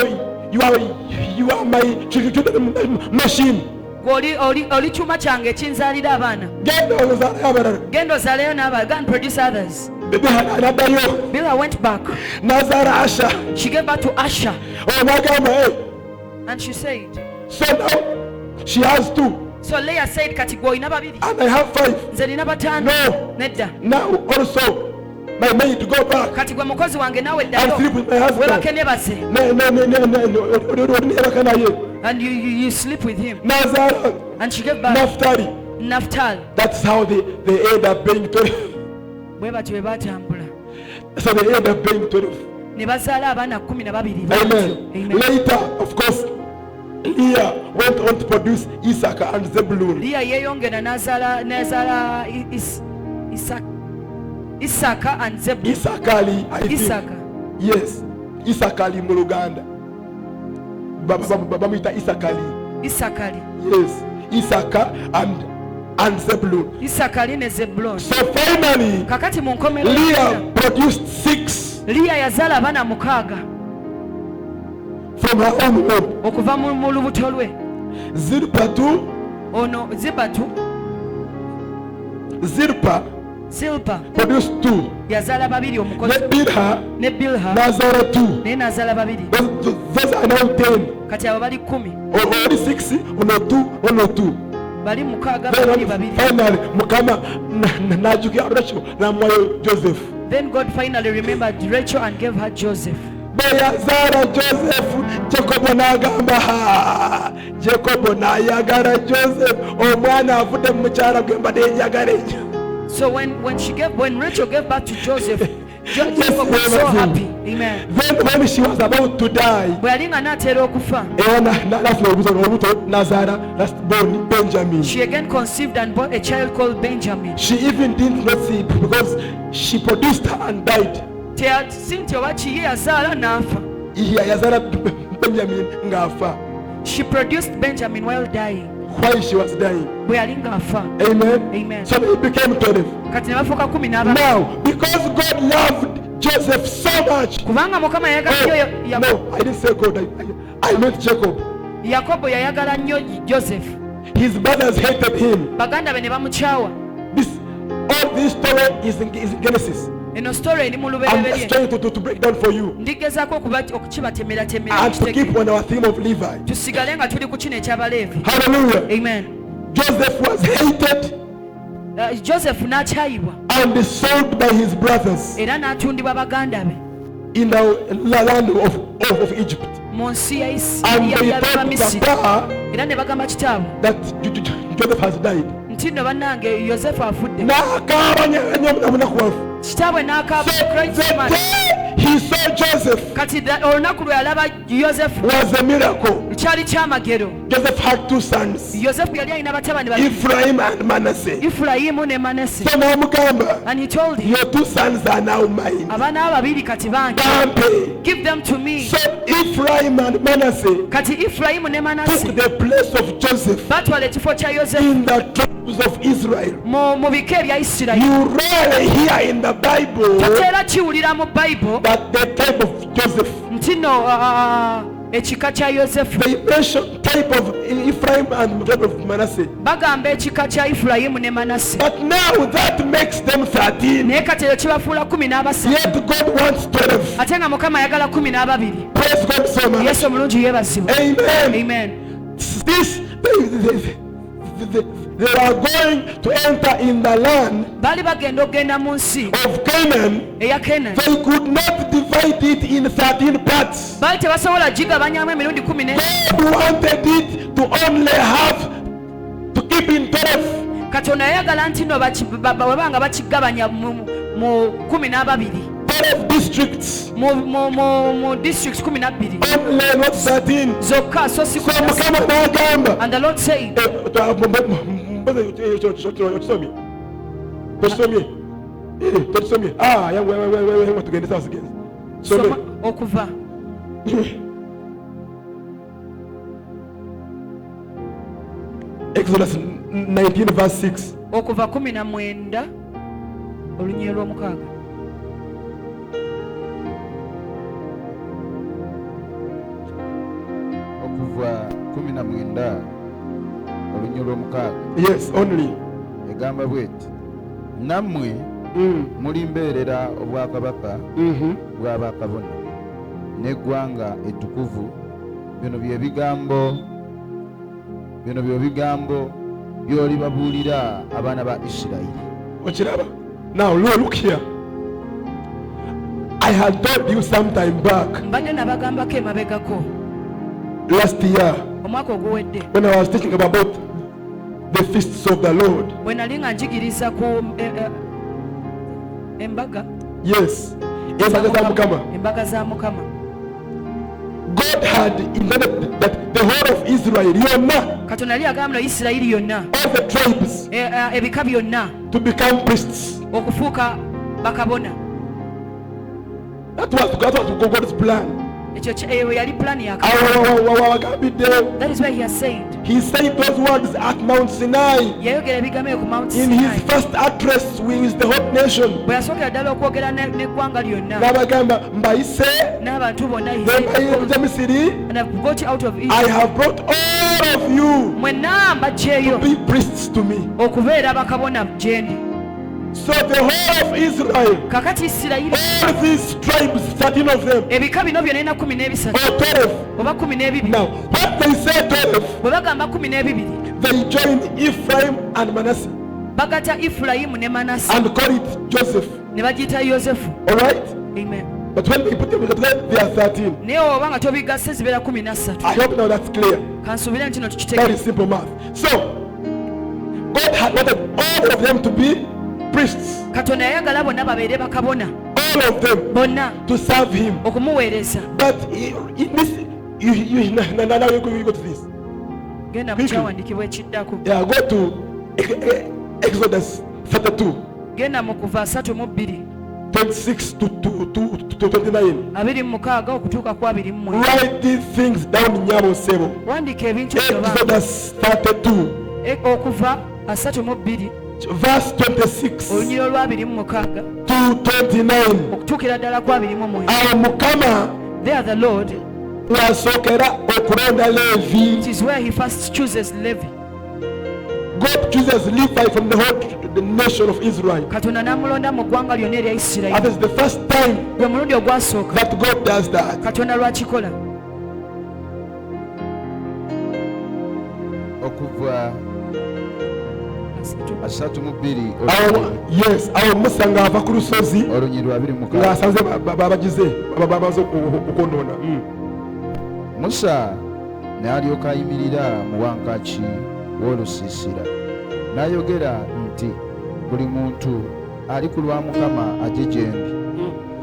my machine. Oli kyuma kyange ekinzaalira abaana. Genda ozaale abalala. Genda ozaaleyo n'abalala. Go and produce others. Bilha n'addayo. Bilha went back. N'azaala Asha. She gave birth to Asher. Oyo n'agamba, hey, And she said, so now she has 2 so Leah said, kati gwe olina babiri. and I have 5. Nze nina bataano. No. Nedda. Now also my maid to go back Kati gwe mukozi wange naawe and sleep ddayo. with my husband. Webake ne base. Nebaka naye. And you sleep with him. N'azaala And she gave birth Naphtali. Naphtali. That's how they end up being 12. Bwe batyo bwe batambula. So they end up being 12. Ne bazaala abaana 12. Amen. Amen. Later, of course, Leah went on to produce Issachar and Zebulun. Leah yeeyongera n'azaala Issachar and Zebulun. Issachari, I think. Issachar. Yes. Issachari mu Luganda. Bamuyita Issachari. Issachari. Yes. Issachar and Zebulun. Issachari ne Zebulun. So finally, Kakati mu nkomerero Leah produced 6 Leah yazaala abaana 6 from her own womb. okuva mu lubuto lwe. Zilpa too. Ono Zilpa Zilpah produced 2. yazaala babiri omukozi. Bilha Ne Bilha n'azaala 2. naye n'azaala babiri. Those are now 10. Kati abo bali 10. Only 6, ono 2, ono 2. Bali 6 babiri babiri. Finally, Mukama n'ajjukira Rachel n'amuwayo Joseph. Then God finally remembered Rachel and gave her Joseph. Bwe yazaala Joseph, Jacobo n'agamba, Jacobo n'ayagala Joseph, omwana avudde mu mukyala gwe mbadde njagala ennyo. So when Rachel gave birth to Joseph, Jacob was so happy. Amen. Then when she was about to die, Bwe yali nga n'atera okufa, n'afuna olubuto n'azaala last born Benjamin. she again conceived and bore a child called Benjamin. She even didn't not see because she produced her and died. Si nti oba kiye yazaala n'afa. Yazaala Benjamin ng'afa She produced Benjamin while dying. while she was dying. Bwe yali ng'afa. Amen. Amen. So they became 12. Kati ne bafuuka 12. Now, because God loved Joseph so much. Kubanga Mukama yayagala nnyo No, I didn't say God. I meant Jacob. Yakobo yayagala nnyo Joseph. His brothers hated him. Baganda be ne bamukyawa. All this story is in Genesis. Eno story eri mu I'm lubereberye. trying to break down for you Ndigezaako okukibatemeratemera and to keep on our theme of Levi. tusigale nga tuli ku kino eky'Abaleevi. Hallelujah. Amen. Joseph was hated Joseph n'akyayibwa and sold by his brothers era n'atundibwa baganda be in the land of Egypt. mu nsi And they ya told Misiri. Papa Era ne bagamba kitaabwe that Joseph has died. nti nno bannange Yosefu afudde. N'akaaba nnyo omunakuwavu. Kitaabwe n'akaaba So great the man. day he saw Joseph Kati olunaku lwe yalaba Yosefu was a miracle. kyali kyamagero. Joseph had 2 sons, Yosefu yali alina batabani babiri, Ephraim and Manasseh. Ifulayimu ne Manase. So n'amugamba, And he told him, your 2 sons are now mine. abaana ababiri kati bange, Bampe. give them to me. So Ephraim and Manasseh Kati Ifulayimu ne Manase took the place of Joseph batwala ekifo kya Yosefu in the tribes of Israel. mu bika ebya Isirayiri. You rarely hear in the Bible Toteera kiwulira mu Bible that the type of Joseph, nti no ekika kya Yosefu. they mention type of Ephraim and type of Manasseh. Bagamba ekika kya Ifulayimu ne Manase. But now that makes them 13. Naye kati ekyo kibafuula 13. Yet God wants 12. Ate nga Mukama ayagala 12. Praise God so much. Yesu omulungi yeebazibwa. Amen. Amen. This they are going to enter in the land Baali bagenda okugenda mu nsi of Canaan. eya Kenani. They could not divide it in 13 parts. Baali tebasobola gigabanyamu emirundi 14. God wanted it to only have to keep in 12. Katonda yayagala nti no webanga bakigabanya mu 12. 12 districts. mu districts 12 Only not 13. zokka, so si So Mukama n'agamba. and the Lord said, Tosomye. Yangu tugende sasa sigenze. soma okuva Exodus 19 verse 6. okuva 19 olunyiro lw'omukaaga. okuva 19 olunyiro lw'omukaaga Yes, only. egamba bweti nammwe mulimbeerera obwakabaka bw'abakabona n'eggwanga ettukuvu. bino bye bigambo by'olibabuulira abaana ba Isirayiri. Ochiraba. Now look here. I had told you some time back mbadde nabagambako emabegako last year omwaka oguwedde when I was teaching about the feasts of the Lord. bwe nali nga njigiriza ku embaga Yes. Embaga za Mukama. embaga za Mukama. God had intended that the whole of Israel, yonna, Katonda yali agambye Isirayiri yonna, all the tribes, ebika byonna to become priests. okufuuka bakabona. That was God's plan. Ekyo yali plan ya Katonda. That is why he has said, He said those words at Mount Sinai yayogera ebigambo ku Mount in his Sinai first address with the whole nation. bwe yasookera ddala okwogera n'eggwanga lyonna N'abagamba mbayise n'abantu bonna, he bembayire said, Misiri. and I've brought you out of I Egypt. have brought all of you Mwenna mbagyeyo be priests to me. okubeera bakabona gye ndi. So the whole of Israel, Kakati Isirayiri, all these tribes, 13 of them, ebika bino byonna 13 or 12. oba 12. Now, when they say 12, Bwe bagamba 12, they join Ephraim and Manasseh bagata Efulayimu ne Manase and call it Joseph. ne bagiyita Yozefu. All right? Amen. But when they put them together, they are 13. Naye oba nga tobigasse zibeera 13. I hope now that's clear. Kansuubire nti no That tukitegeera. is simple math. So, God had wanted all of them to be priests. Katonda yayagala bonna babeere bakabona, All of them bonna to serve Him. okumuweereza. But in this, now you go to this. Genda mu kyawandiikibwa ekiddako. Yeah, go to Exodus 32, Genda mu Kuva 32, 26 to 29. 26 okutuuka ku 29. Write these things down, Nyabo Sebo. Wandiika ebintu ebyo baba. Exodus 32, Okuva 32 verse 26 olunyiro lwa 26 to 29. okutuukira ddala ku 29. Awo Mukama There the Lord, wasookera okulonda Levi. it is where he first chooses Levi. God chooses Levi from the nation of Israel. Katonda n'amulonda mu ggwanga lyonna erya That Isirayiri. is the first time Gwe mulundi ogwasooka that God does that. Katonda lwakikola. okuva 32 Yes, awo Musa ng'ava ku lusozi olunyiri 26. ng'asanze babagize bamaze okwonoona. Musa n'alyoka ayimirira mu wankaaki w'olusiisira n'ayogera nti buli muntu ali ku lwa Mukama ajje gye ndi.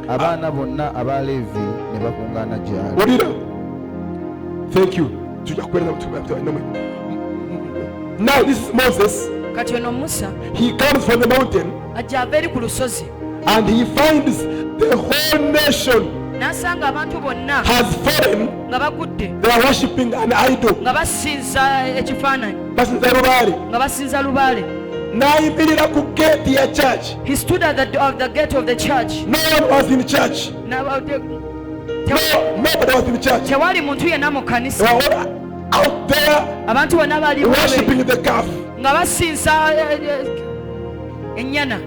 Abaana bonna aba Leevi ne bakuŋŋaana gy'ali. Wulira. Thank you. Now this is Moses. Kati ono Musa He comes from the mountain ajja ava eri ku lusozi and he finds the whole nation n'asanga abantu bonna has fallen. nga bagudde They are worshipping an idol. nga basinza ekifaananyi, Basinza lubaale. nga basinza lubaale. N'ayimirira ku gate ya church. He stood at the gate of the church. No one was in church. Nobody was in church. Tewali muntu yenna mu They kanisa. were all out there Abantu bonna bali worshipping the calf. nga basinza ennyana.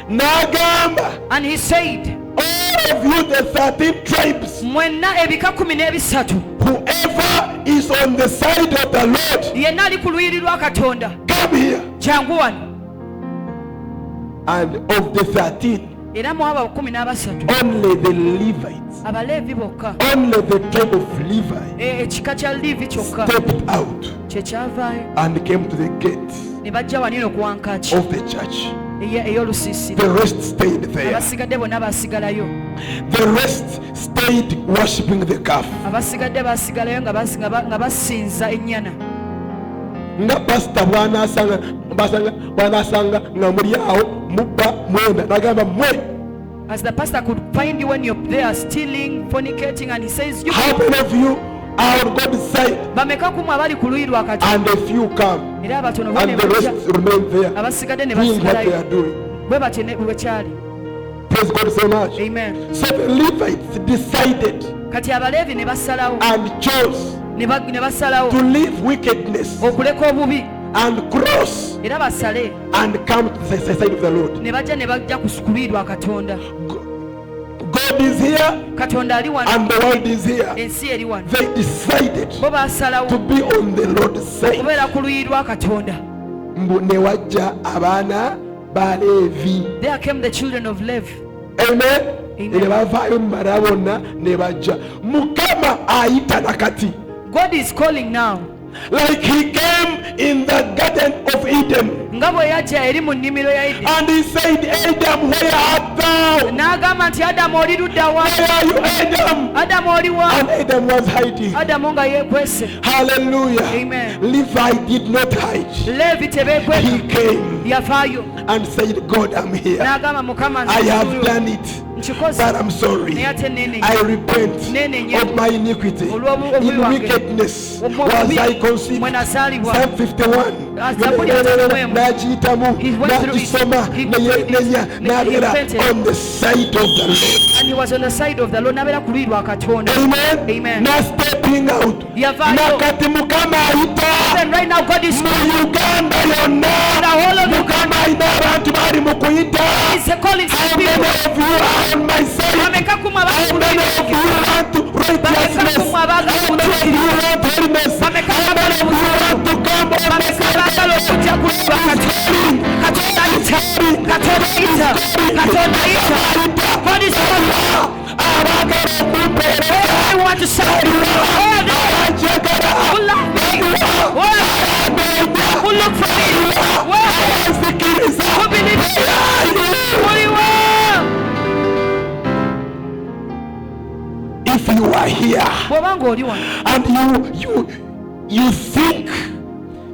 N'agamba, And he said, all of you the 13 tribes, mwenna ebika 13, whoever is on the side of the Lord, yenna ali ku lunyiri lwa Katonda, come here. jangu wano. And of the 13, Era mu abo 13 only the Levites, Abaleevi bokka, only the tribe of Levi ekika kya Leevi kyokka stepped out kye kyavaayo and came to the gate ne bajja wanino ku wankaaki of the church. ey'olusiisira. The rest stayed there. Abasigadde bonna baasigalayo. The rest stayed worshipping the calf. Abasigadde baasigalayo nga basinza ennyana. Nga pastor bw'anaasanga nga muli awo mubba mwenda n'agamba mwe. As the pastor could find you when you're there stealing, fornicating, and he says, you How many of you are on God's side? bameka kumu abali ku luyi lwa Katonda. And a few come Era abatono and the rest remain there abasigadde ne doing what they basigalayo are doing. bwe batyo bwe kyali. Praise God so much. Amen. So the Levites decided Kati Abaleevi ne basalawo and chose ne basalawo to leave wickedness okuleka obubi and cross era basale and come to the side of the Lord. ne bajja ku luyi lwa Katonda. God is here Katonda ali wano, and the world is here. ensi eri wano. They decided Bo basalawo to be on the Lord's side. okubeera ku luyi lwa Katonda. Mbu ne wajja abaana ba Leevi. There came the children of Levi. Amen. Amen. Ne bavaayo mu mara bonna ne bajja. Mukama ayita nakati. God is calling now. Like he came in the Garden of Eden. Nga bwe yajja eri mu nnimiro ya Edeni. And he said, Adam, where art thou? N'agamba nti Adamu oli ludda wa? Where are you, Adam? Adamu oli wa? And Adam was hiding. Adamu nga yeekwese. Hallelujah. Amen. Levi did not hide. Levi tebeekweka. He came Yafaayo and said, God, I'm here. n'agamba Mukama I have nzuuyo. done it. Nkikoze But I'm sorry. naye ate neenenya. I repent Neenenya. of my iniquity. Olw'obubi In bwange. wickedness was Obubi I conceived. mwe nasaalibwa. Psalm 51. Zaburi ya 51. N'agiyitamu, He went through it. n'agisoma, He n'ayenenya, n'abeera repented. on the side of the Lord. And he was on the side of the Lord. N'abeera ku luyi lwa Katonda. Amen. Amen. Not stepping out. Yavaayo. Nakati Mukama ayita Even right now God is mu calling. Uganda yonna. The whole of Mukama ayina abantu bali mu kuyita. He's calling How some many people. of you are on my side? Bameka kumu How abali ku many luyi. of you want to righteousness? Bameka kumu abaagala How many of you want holiness? Bameka How many of you want to come on the Bameka abaagala okujja ku luyi lwa Katonda. Katonda ayita. Katonda ayita. Katonda ayita. God is calling. abagala okumpeereza. I want to serve you. All the Abajagala. who love me. Who look for me. Abazikiriza. Who believe me. Who you are. If you are here Bw'oba ng'oli wano. and you think,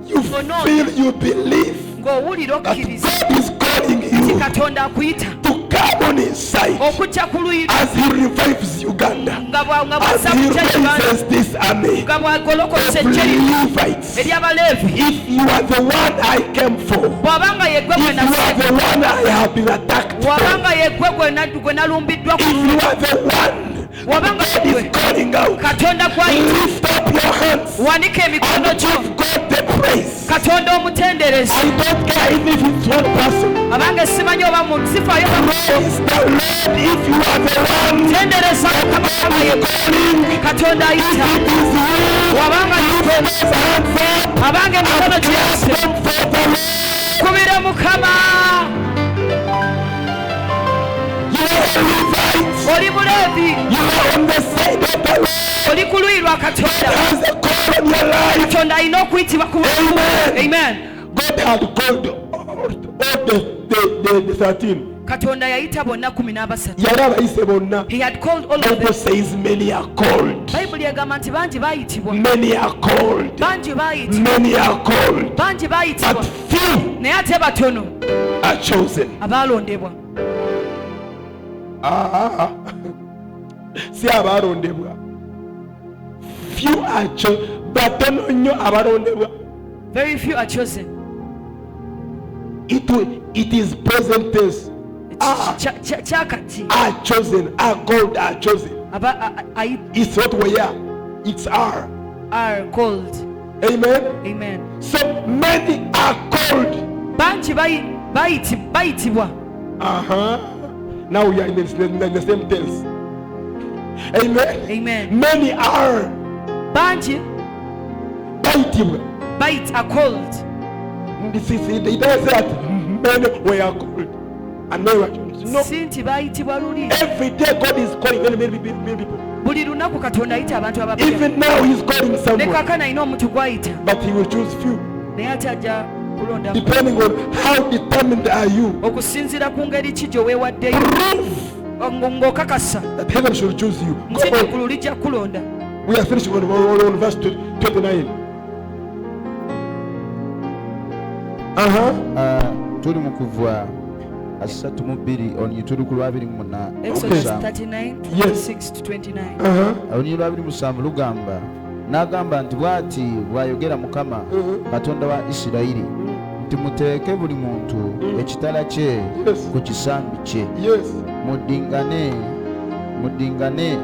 you no. feel, you believe Ng'owulira that okkiriza. God is calling Ti you Katonda akuyita. to come on his side Okujja ku luyi as he revives Uganda, nga as bw'assa he mu kya Uganda. raises this army Nga bw'agolokosa of eggye Levites. ery'Abaleevi. If you are the one I came for, Bw'aba nga ye gwe if gwe you are nase. the one I have been attacked Bw'aba for, nga ye gwe gwe nalumbiddwa ku if luyi. you are the one Bw'aba nga ye God gwe is calling out, Katonda kwayita. lift up your hands Wanika emikono and gyo. give God the praise. Katonda omutendereze. I don't care even if it's one person. Abange simanyi oba muntu sifaayo ba Praise the Lord if you are the one tendereza Mukama nga ye calling. Katonda ayita. It is you. Wabanga Hands up. abange emikono gyase. Come for the Lord. Kubira Mukama. You are a Levite. Oli Muleevi. You are on the side of the Lord. Oli ku luyi lwa Katonda. Has a call on your life. Katonda alina okuyitibwa ku Amen. Amen. God had called all the 13. Katonda yayita bonna 13. Yali abayise bonna. He had called all of Bible them. says many are called. Bayibuli egamba nti bangi baayitibwa. Many are called. Bangi baayitibwa. Many are called. Bangi But baayitibwa. few Naye ate batono are chosen. abaalondebwa. Si abalondebwa. Few are chosen. Batono nnyo abalondebwa. Very few are chosen. It is present tense. Kyakati. Are chosen, are called, are chosen. It's not where, it's are. Are called. Amen. Amen. So many are called. Bangi bayitibwa. Now we are in the same tense. Amen. Amen. Many are Bangi are called. This is it. It doesn't say that many were called and many were chosen. No. Si nti bayitibwa luli. Every day God is calling many people. Buli lunaku Katonda ayita abantu abapya. Even now He's calling Ne someone, kaakano alina omuntu gw'ayita. but He will choose few. Naye ate ajja okulonda depending on how determined are you. okusinziira ku ngeri ki gye weewaddeyo Prove ng'okakasa that heaven should choose you. nti Go on. eggulu lijja kulonda. We are finishing on verse 29. Tuli mu Kuva 32 olunyi tuli ku lwa 28. Exodus Okay. 39, Yes. 26 to 29. olunyi lwa 27 lugamba n'agamba nti bw'ati bw'ayogera Mukama Katonda wa Isirayiri nti muteeke buli muntu ekitala kye Yes. ku kisambi kye, Yes. muddingane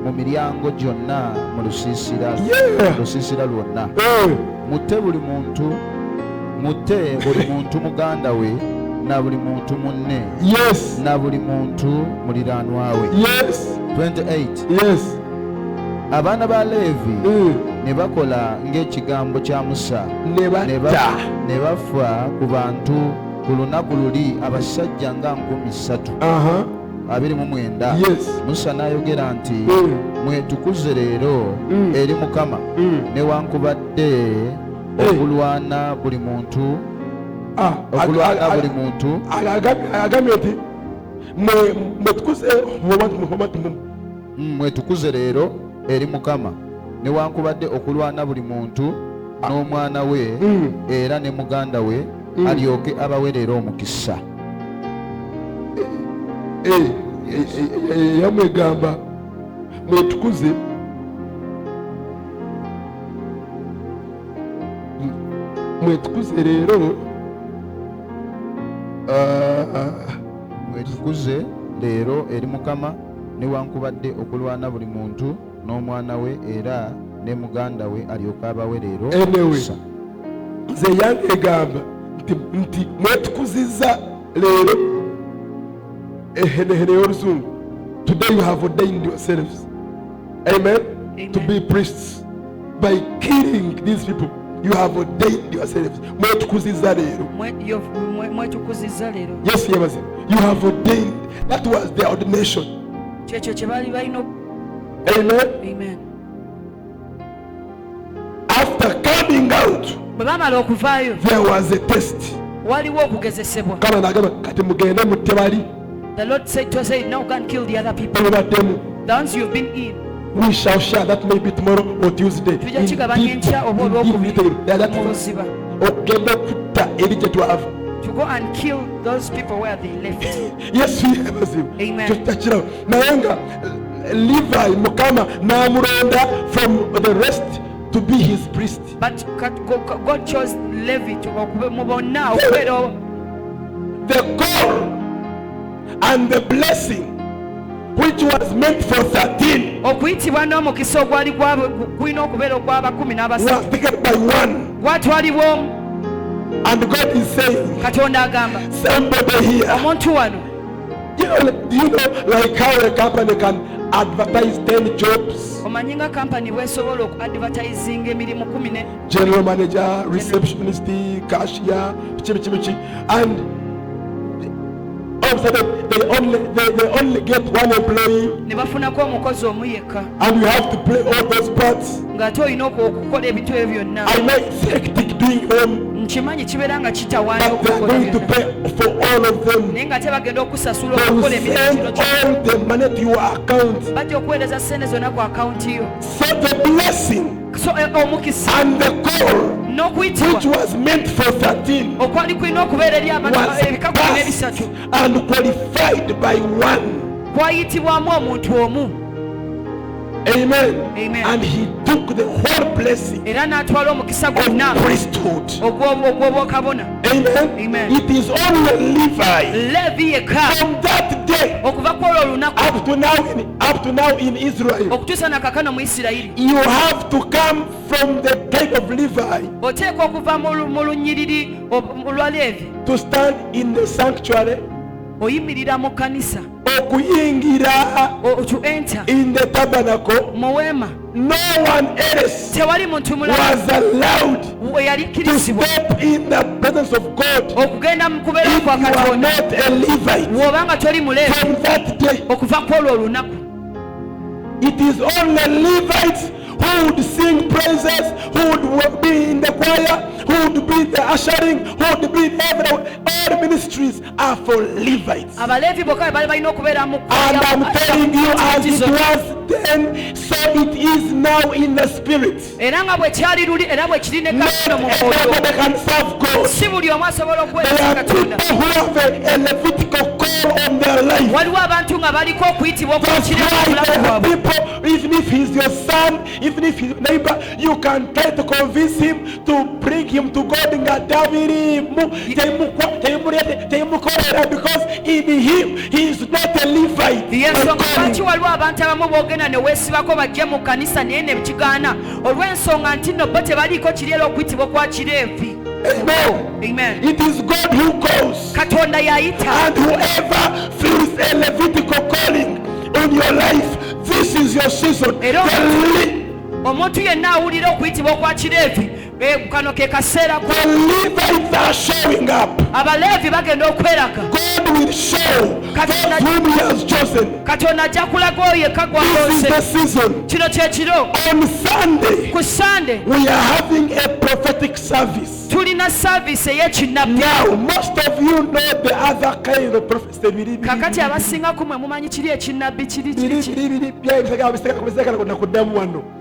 mu miryango gyonna mu lusiisira Yeah. lwonna. Hey. Mutte buli muntu muganda we na buli muntu munne Yes. na buli muntu muliraanwa we. Yes. 28 Yes. Abaana ba Leevi ne bakola ng'ekigambo kya Musa Never. ne bafa ku bantu ku lunaku luli abasajja nga 30,000 29. Yes. Musa n'ayogera nti mwetukuze leero eri Mukama newankubadde okulwana buli muntu agambye nti mwetukuze leero eri Mukama newankubadde okulwana buli muntu n'omwana we era ne muganda we alyoke abawerera omukisa. yamwegamba mwetukuze leero Mwetukuze leero eri Mukama newankubadde okulwana buli muntu n'omwana we era ne muganda we alyoke abawerera omukisa. nze yangegamba nti mwetukuzizza leero ehenehene y'oluzungu. Today you have ordained yourselves, amen, to be priests. By killing these people, you have ordained yourselves. Mwetukuzizza leero. Mwetukuzizza leero. Yes, yebaze. You have ordained. That was their ordination. Kyekyo kye baali balina. Amen. Amen. After coming out, bwe bamala okuvaayo there was a test. waliwo okugezesebwa. Kama nagamba kati mugende mutte bali The Lord said to us, now go and kill the other people. bamubaddemu. The ones you've been in. We shall share that maybe tomorrow or Tuesday. Tujja kigabanya enkya oba olwokubiri mu buziba. Okugenda okutta eri gye twava. To go and kill those people where they left. Yesu yebazibu. Amen. Kyokiraba naye nga Levi Mukama n'amulonda from the rest to be his priest. But God chose Levi to okube mu bonna okubeera. The call and the blessing which was meant for 13 okuyitibwa n'omukisa ogwali gwina okubeera ogw'aba 13 was taken by one. gwatwalibwa. And God is saying, Katonda agamba somebody here, omuntu wano. do you know like how a company can advertise 10 jobs? Omanyi nga kampani bwesobola okuadvertisinga emirimu 10. General manager, receptionist, cashier, biki, and all of a sudden they only get one employee, ne bafunako omukozi omu yekka and you have to play all those parts. ng'ate olina okukola ebintu ebyo byonna. I know it's hectic doing them, Nkimanyi kibeera nga kitawaanya but they are okukola going to byonna. pay for all of them. Naye ng'ate bagenda okusasula They will okukola emirimu send kino kyonna. all the money to your account. Bajja okuweereza ssente zonna ku akawunti yo. So the blessing So omukisa and the call which n'okuyitibwa was meant for 13 okwali kulina okubeera eri was ebika 13 passed and qualified by one. kwayitibwamu omuntu omu. Amen. Amen. And he took the whole blessing Era n'atwala omukisa gwonna of priesthood. ogw'obwakabona. Amen. Amen. It is only Levi Levi yekka from that day okuva ku olwo olunaku up to now in Israel. okutuusa na kakano mu Isirayiri. You have to come from the tribe of Levi Oteekwa okuva mu lunyiriri lwa Levi to stand in the sanctuary, oyimirira mu kkanisa okuyingira to enter in the tabernacle. mu weema. No one else Tewali muntu mulala was allowed yali to kkirizibwa step in the presence of God okugenda mu kubeera if kwa you are Katonda not a Levite. bw'oba nga toli muleevi. From that day, Okuva ku olwo olunaku it is only Levites who who would sing praises, who would be in the choir, who would be the ushering, who would be in all ministries are for Levites. abaleevi bokka bali balina okubeera mu And I'm telling you, as it was then, so it is now in the spirit. era nga bwe kyali luli era bwe kiri ne Not katono mu everybody mwoyo can serve God. si buli omu asobola There okuweereza are katonda people who have a Levitical call on their life. waliwo abantu nga baliko okuyitibwa That's okwakira why obulamu there are bwabwe people, even if he's your son, even if he's your neighbor, you can try to convince him to bring him to God because in him he is not a Levite. yensonga lwaki waliwo abantu abamu boogenda ne weesibako bajje mu kanisa naye ne kigaana olw'ensonga nti nno bo tebaliiko kiri era okuyitibwa kwa kireevi. Amen. Amen. It is God who calls, katonda y'ayita and whoever feels a Levitical calling on your life, this is your season. Hello. The omuntu yenna awulira okuyitibwa okwa kireevi kano ke kaseera ko Levites are showing up. abaleevi bagenda okweraga God will show Katonda- those whom he has chosen. katonda ajja kulaga oyo yekka This is the gwalonze season. kino kyekiro On Sunday, ku sande we are having a prophetic service. tulina saaviisi ey'ekinnabbi. Now, most of you know the other kind of prophecy. kakati abasingaku mwe mumanyi kiri ekinnabbi kiri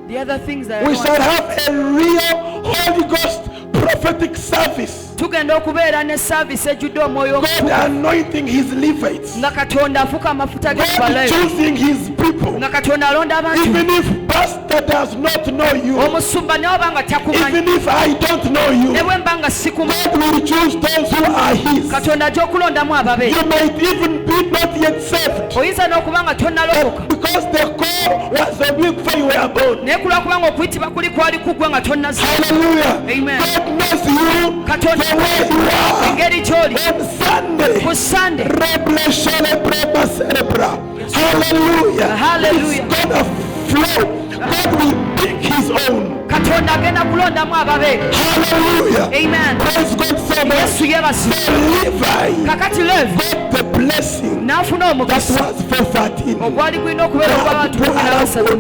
the other things that We shall have a real Holy Ghost prophetic service. tugenda okubeera ne saaviisi ejjudde omwoyo God anointing his Levites. nga katonda afuka amafuta God g'ebaleevi choosing his people. nga katonda alonda abantu Even if pastor does not know you, omusumba naye oba nga takumanyi even if I don't know you, ne bwe mba nga sikumanyi God will choose those who are his. katonda ajja okulondamu ababe You might even be not yet saved, oyinza n'okuba nga tonnalokoka because the call was on you before you were born. naye kulwakuba nga okuyitibwa kuli kwali kuggwe nga tonnazza. Hallelujah. Amen. God knows you katonda the way you are. engeri gy'oli On Sunday, ku sande Reble Celebrema Cerebra. Hallelujah. Hallelujah. It's gonna flow. God will pick his own. katonda agenda kulondamu ababe. Hallelujah. Amen. Praise God so much. yesu yeebasi Levi kakati leevi got the blessing n'afuna that omukisa was for 13. ogwali gulina okubeera ogw'abantu kumi n'abasatu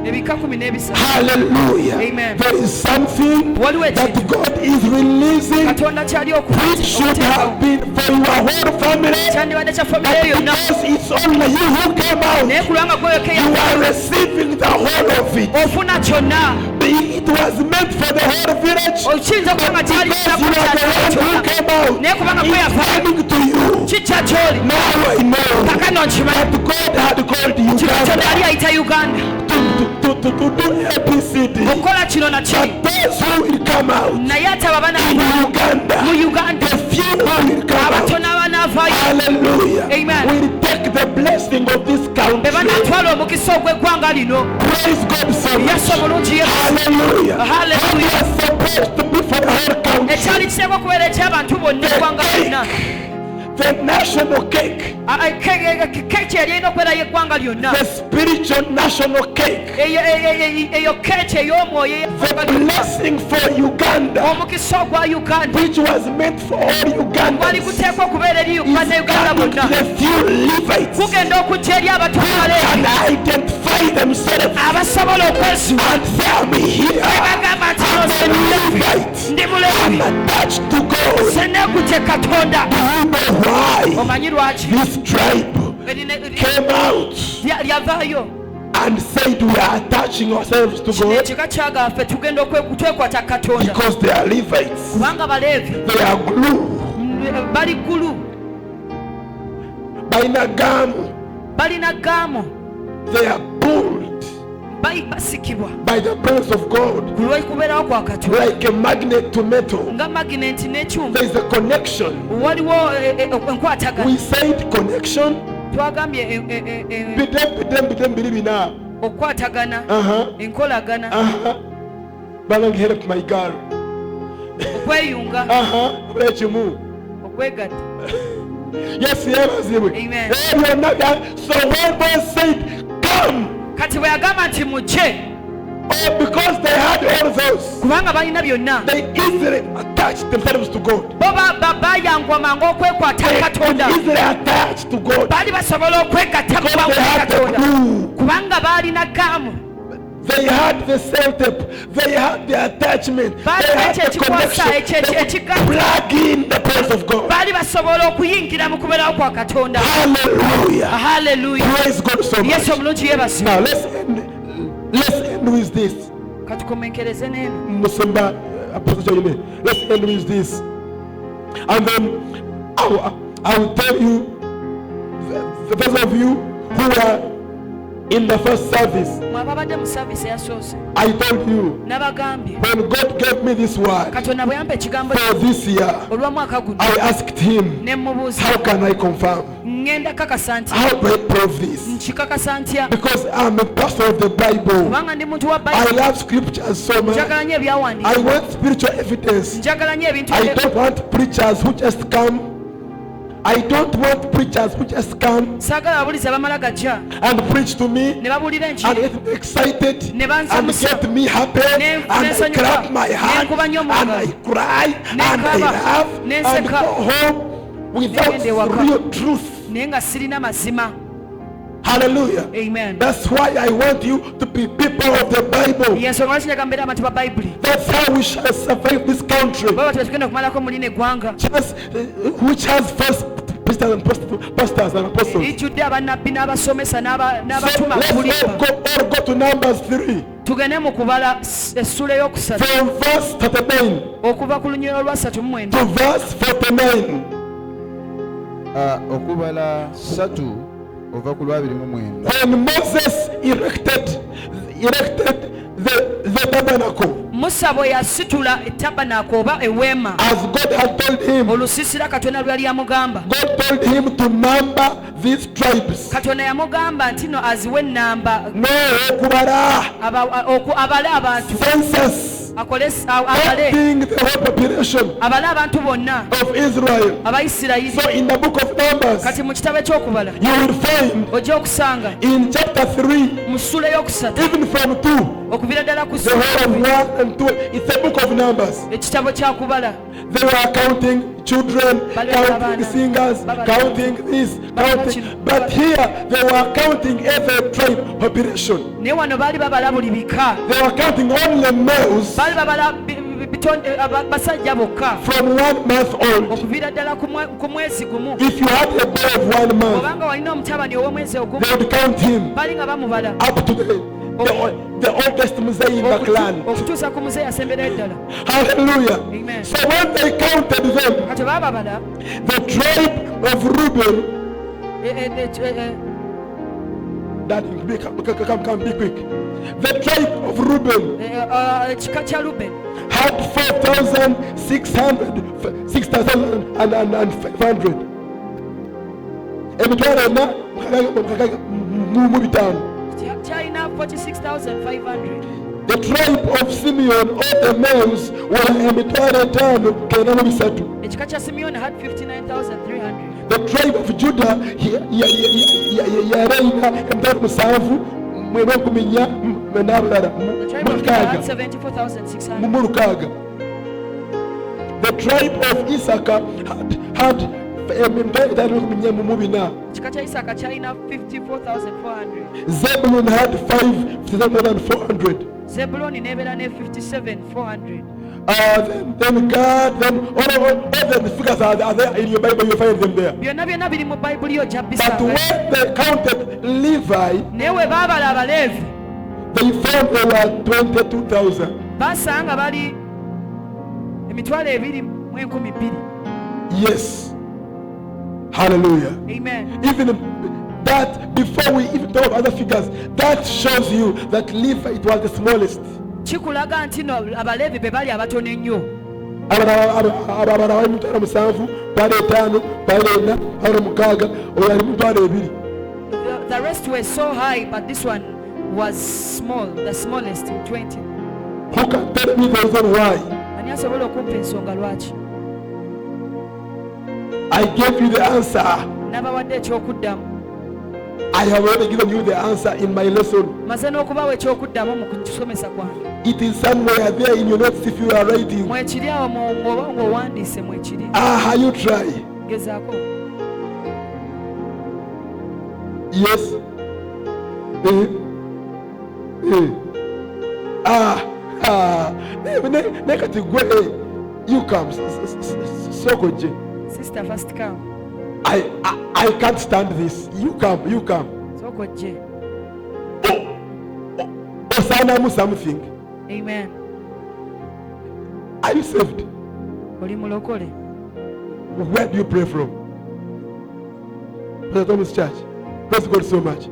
ebika 13. Hallelujah. Amen. There is something Waliwo ekintu that God is releasing katonda kyali which should have been for your whole family. kyandibadde kya famire But yonna because it's only you who came out, naye kulwanga gweyokeya you are receiving the whole of it. ofuna kyonna It was meant for the whole village. okiyinza okuba nga kyali Because you are the one who came out, naye kubanga it's gweyava coming to you. kijja kyoli Now I know kakano nkimanyi that God had called you katonda yali ayita uganda to do ABCD. okukola kino na kiri But those who will come out naye ate ababana in Uganda, mu uganda the few who will come out, abatono abanaavaayo hallelujah, Amen. will take the blessing of this be country. banatwala omukisa ogw'eggwanga lino. Praise God so much. yesu omulungi yesu Hallelujah. Hallelujah. It was supposed to be for the whole country. ekyali kiteekwa okubeera eky'abantu bonna eggwanga lyonna. The national cake, keeki yali erina okubeera y'eggwanga lyonna. the spiritual national cake, eyo keeki ey'omwoyo ey'eggwanga the lyonna. blessing for Uganda, omukisa ogwa uganda which was meant for all gwali Ugandans, guteekwa okubeera eri is uganda coming to bonna. the few Levites kugenda okujja eri and abatwale identify themselves abasobola okwesuba and say, I'm here. bagamba nti I'm nze a mulevi Levite. ndi I'm mulevi attached to God. senekute katonda. Do you know why omanyi lwaki this tribe came out lyavaayo and said we are attaching ourselves to kino God? ekika kyagaffe tugenda twekwata katonda Because they are Levites. kubanga baleevi They are glue. bali ggulu By Nagamu, balina gaamu they are pulled basikibwa by the presence of God ku lw'okubeerawo kwa katonda like a magnet to metal. nga magineti n'ekyuma There is a connection. waliwo enkwatagana. We said connection. twagambye Bidem biri bina. okukwatagana enkolagana Balang help my girl. okweyunga Brechimu. okwegatta. Yes, yebazibwe. Amen. So when God said, come, kati bwe yagamba nti mujje because they had all those, kubanga balina byonna they easily attached themselves to God. bo bayangwa mangu okwekwata They katonda. could easily attached to God. baali basobola okwegatta mu Because bangu they ne had the katonda glue. kubanga baalina gaamu. They had the cell tape. They had the attachment. They had the connection. They could plug in the presence of God. Hallelujah. Hallelujah. Praise God so much. Now let's end with this. Musimba, Apostle Joyine. Let's end with this. And then I will tell you, the those of you who are in the first service, I told you, when God gave me this word for this year, I asked him, how can I confirm? How do I prove this? Because I'm a pastor of the Bible. I love scriptures so much. I want spiritual evidence. I don't want preachers who just come. I don't want preachers who just come and preach to me and get me excited and get me happy and I clap my hand and I cry and I laugh and go home without real truth. Hallelujah. Amen. That's why I want you to be people of the Bible. That's how we shall survive this country. Which has first pastors and apostles. So let's all go to Numbers 3. From verse 39 to verse 49. Okubala satu ova ku 29. When Moses erected the tabernacle, as God had told him, God told him to number these tribes. Census. Counting the whole population of Israel. So in the book of Numbers, you will find in chapter 3, even from 2, the whole of 1 and 2, it's a book of Numbers. They were counting children, counting singers, counting this, counting. But here they were counting every tribe population. They were counting only males from 1 month old. If you had a boy of 1 month, they would count him up to the oldest Mzee in the clan. Hallelujah. Amen. So when they counted them, the tribe of Reuben, come be quick. The tribe of Reuben had 6,500. China 46,500. The tribe of Simeon, all the males were Simeon had 59,300. The tribe of Judah, The tribe of Judah had 74,600. The tribe of Issachar had China 54,400. Zebulun had 5,400. Zebulon in 57,400. Then God, then all the figures are there in your Bible, you find them there. But when they counted Levi, they found there were 22,000. Yes. Hallelujah. Amen. Even that, before we even talk of other figures, that shows you that Levi, it was the smallest. The rest were so high, but this one was small, the smallest in 20. Who can tell me the reason why? I gave you the answer. I have already given you the answer in my lesson. It is somewhere there in your notes if you are writing. You try. Yes. ne kati gwe you come soko je Sister, first come. I can't stand this. You come. Soko je. Osanamu something. Amen. Are you saved? Oli mulokole. Where do you pray from? Brother Thomas Church. Praise God so much.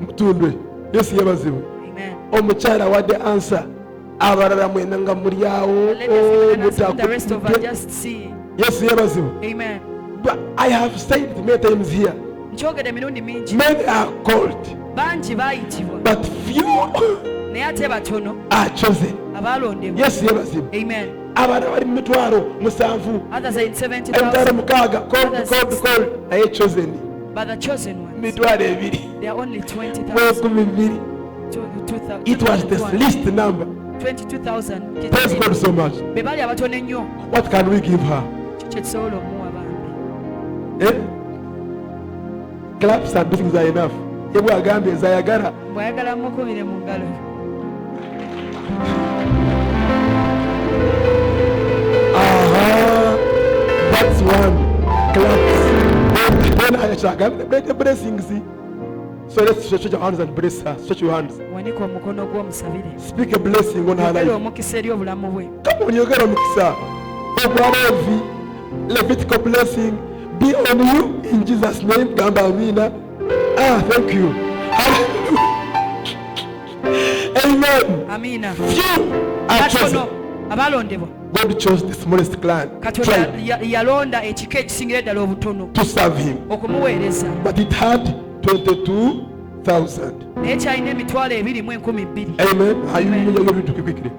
Mutundwe. Yes, yabazibu. Amen. Omukyala wadde answer. Abalala mwena nga muli awo. Let us see the rest of us just see. Yes, yabazibu. Amen. But I have said many times here. Nkyogedde emirundi mingi. Many are called, Bangi baayitibwa. but few Naye ate batono are chosen. abaalondebwa. Yes, yabazibu. Amen. Abaana bali mu mitwalo 7. Others are in Emitwalo 70,000. 6 called naye chosen But the chosen ones, mitwalo 2 they are only 20,000. 22. It was the least number. 22,000. Praise God so much. Be bali abatono ennyo. What can we give her? Kye tusobola omuwa bambi. Claps and blessings are enough. Yebwe agambye ezayagala. Bw'ayagala mukubire mu ngalo. That's one. Claps. Then I shall the blessings. So let's stretch your hands and bless her. Stretch your hands. Wanika omukono gwo omusabire. Speak a blessing on her Yogera life. omukisa eri obulamu bwe. Come on, yogera omukisa. Obwalevi, Levitical blessing be on you in Jesus' name. Gamba amina. Thank you. Amen. Amina. Few are chosen. Batono abaalondebwa. God chose the smallest clan Katonda tribe yalonda ekika ekisingira ddala obutono to serve him, okumuweereza. but it had 22,000. Naye kyalina emitwalo 2,200. Amen. Amen. Quickly.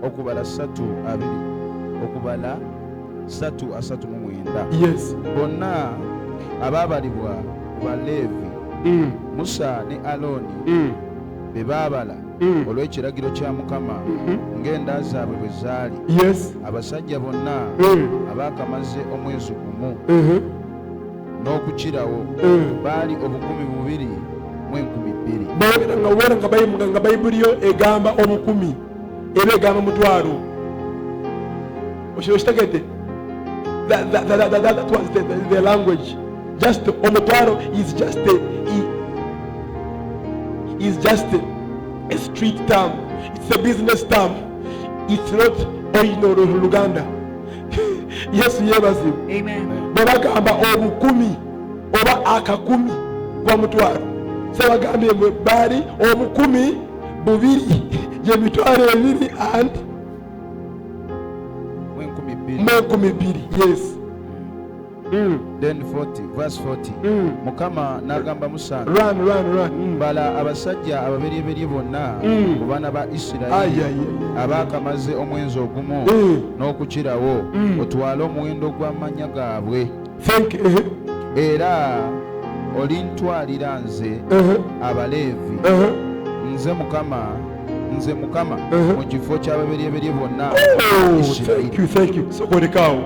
okubala 3:2 okubala 3:39 Yes. bonna abaabalibwa Baleevi Musa ne Alooni be baabala olw'ekiragiro kya Mukama ng'enda zaabwe bwe zaali. Yes. Abasajja bonna abaakamaze omwezi gumu n'okukirawo baali 2,200. Boogera nga wera nga bayibuli yo egamba 10,000 era egamba mutwalo. Okitegedde? That was the language. Just omutwalo is just a street term. It's a business term. It's not original Luganda. Yes, yebazibu. Amen. Bwe bagamba 10,000 oba 10,000 kwa mutwalo, so bagambye bwe baali 10,200 gye mitwalo 2 and 12,000. Yes. Then 40, verse 40. Mukama n'agamba Musa nti, Run. bala abasajja ababereberye bonna ku baana ba Isirayiri abaakamaze omwezi ogumu n'okukirawo, otwale omuwendo gw'amannya gaabwe, era olintwalira nze Abaleevi, nze Mukama mu kifo ky'ababereberye bonna Isirayiri. Thank you. Sokolekaawo.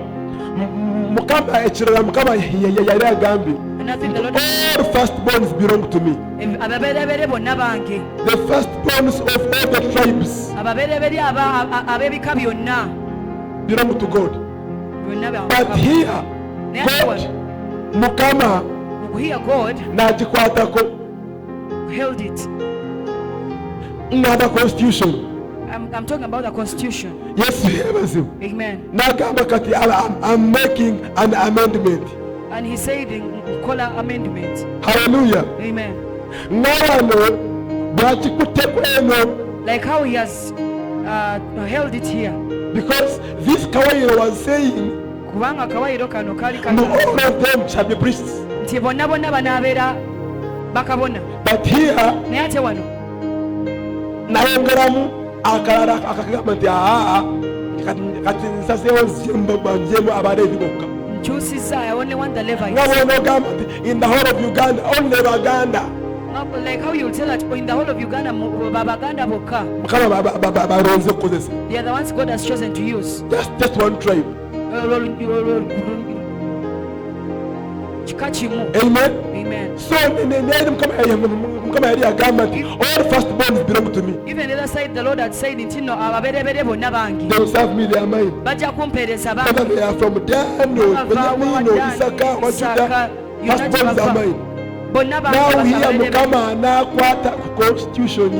Mukama ekirala Mukama yali agambye, all firstborns belong to me. Ababereberye bonna bange. The firstborns of all the tribes Ababereberye ab'ebika byonna belong to God. byonna bya But here, Naye ate God, wano, Mukama here God n'agikwatako held it. n'aba constitution. I'm talking about the constitution. Yes, yebazibu. Amen. N'agamba kati I'm making an amendment. And he said call an amendment. Hallelujah. Amen. N'awano bw'akikutteko eno, Like how he has held it here. because this Kawayiro was saying, Kubanga akawayiro kano kali no, kali all of them shall be priests. nti bonna banaabeera bakabona. But here, Naye ate wano nayongeramu akalala akagamba nti kati nsaseewo nzemu Abaleevi bokka. nkyusizza I only want the Levites. Nga bw'ona ogamba nti in the whole of Uganda only Baganda. Like how you'll tell that in the whole of Uganda Baganda bokka. Mukama balonze okukozesa. They are the ones God has chosen to use. Just one tribe. kika kimu. Amen. Amen. So mukama yali agamba nti all firstborns belong to me. Even the other side, the Lord had said nti no ababereberye bonna bange They will serve me, they are mine. bajja kumpeereza Whether bange. they are from Dan or Benjamin or Issachar or Judah, firstborns are mine. Bonna Now bange here babereberye. mukama n'akwata ku constitution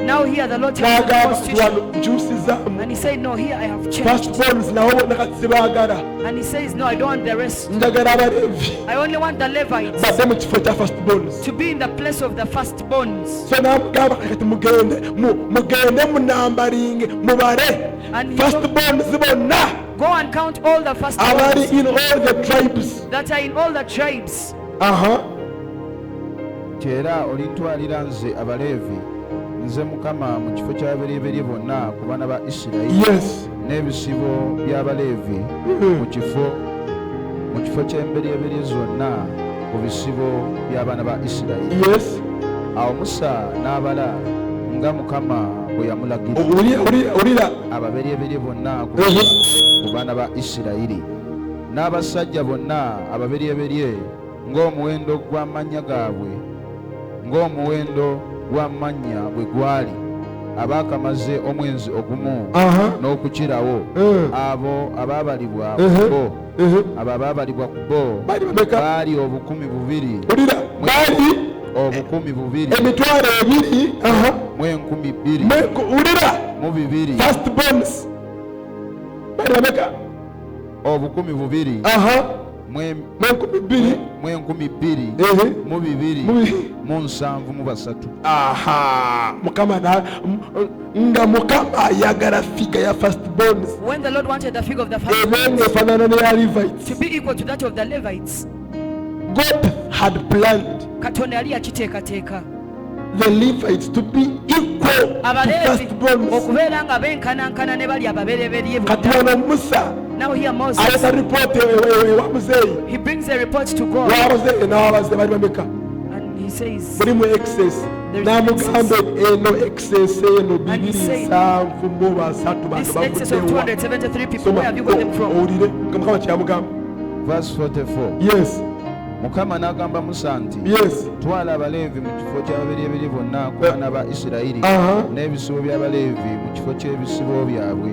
Now here the Lord tells the n'agamba constitution. wano nkyusizamu And he said, no, here I have changed. firstborns nawo bonna kati sibaagala, And he says, no, I don't want the rest. njagala abaleevi I only want the Levites badde mu kifo kya firstborns. to be in the place of the firstborns. So n'amugamba kati mugende munambalinge mubale And he firstborns bonna Go and count all the abali firstborns in all the tribes. that are in all the tribes. Aha. kyera olintwalira nze abaleevi nze mukama mu kifo ky'ababereberye bonna ku baana ba isirayiri Yes. n'ebisibo by'abaleevi mu kifo ky'embereberye zonna ku bisibo by'abaana ba isirayiri. Yes. Awo Musa n'abala nga mukama bwe yamulagira Olira. ababereberye bonna Mhm. ku baana ba isirayiri n'abasajja bonna ababereberye ng'omuwendo gw'amannya gaabwe bwe gwali abaakamaze omwezi ogumu Aha. n'okukirawo abo abaabalibwa ku Mhm. bo Mhm. abo abaabalibwa ku bo Bali bameka? baali obukumi bubiri Olira. Bali obukumi bubiri emitwalo ebiri. Aha. mu enkumi bbiri Olira. mu bibiri Firstborns. Bali bameka? obukumi bubiri Aha. mu Enkumi bbiri. enkumi bbiri Ehe. mu bibiri Mu- mu nsanvu mu basatu. Aha. Mukama nga mukama ayagala figa ya firstborns. When the Lord wanted the figure of the Eba firstborns efaanana n'eya Levites. to be equal to that of the Levites, God had planned Katonda yali yakiteekateeka the Levites to be equal to abaleevi firstborns. okubeera nga benkanankana ne bali ababereberye Kati bonna. wano Musa Now here Moses, aleta ripooti ewa muzeeyi. he brings a report to God Wabazeeyi n'ababaze bali bameka? and he says, Mulimu excess. N'amugamba eno excess eno And he said, 773 bantu this excess of bavuddewa. 273 people, where have you got them from? Owulire nga Mukama kyamugamba. Verse 44. Yes, Mukama n'agamba Musa nti yes. twala abaleevi mu kifo ky'ababereberye bonna ku baana ba isirayiri Aha. n'ebisibo by'abaleevi mu kifo ky'ebisibo byabwe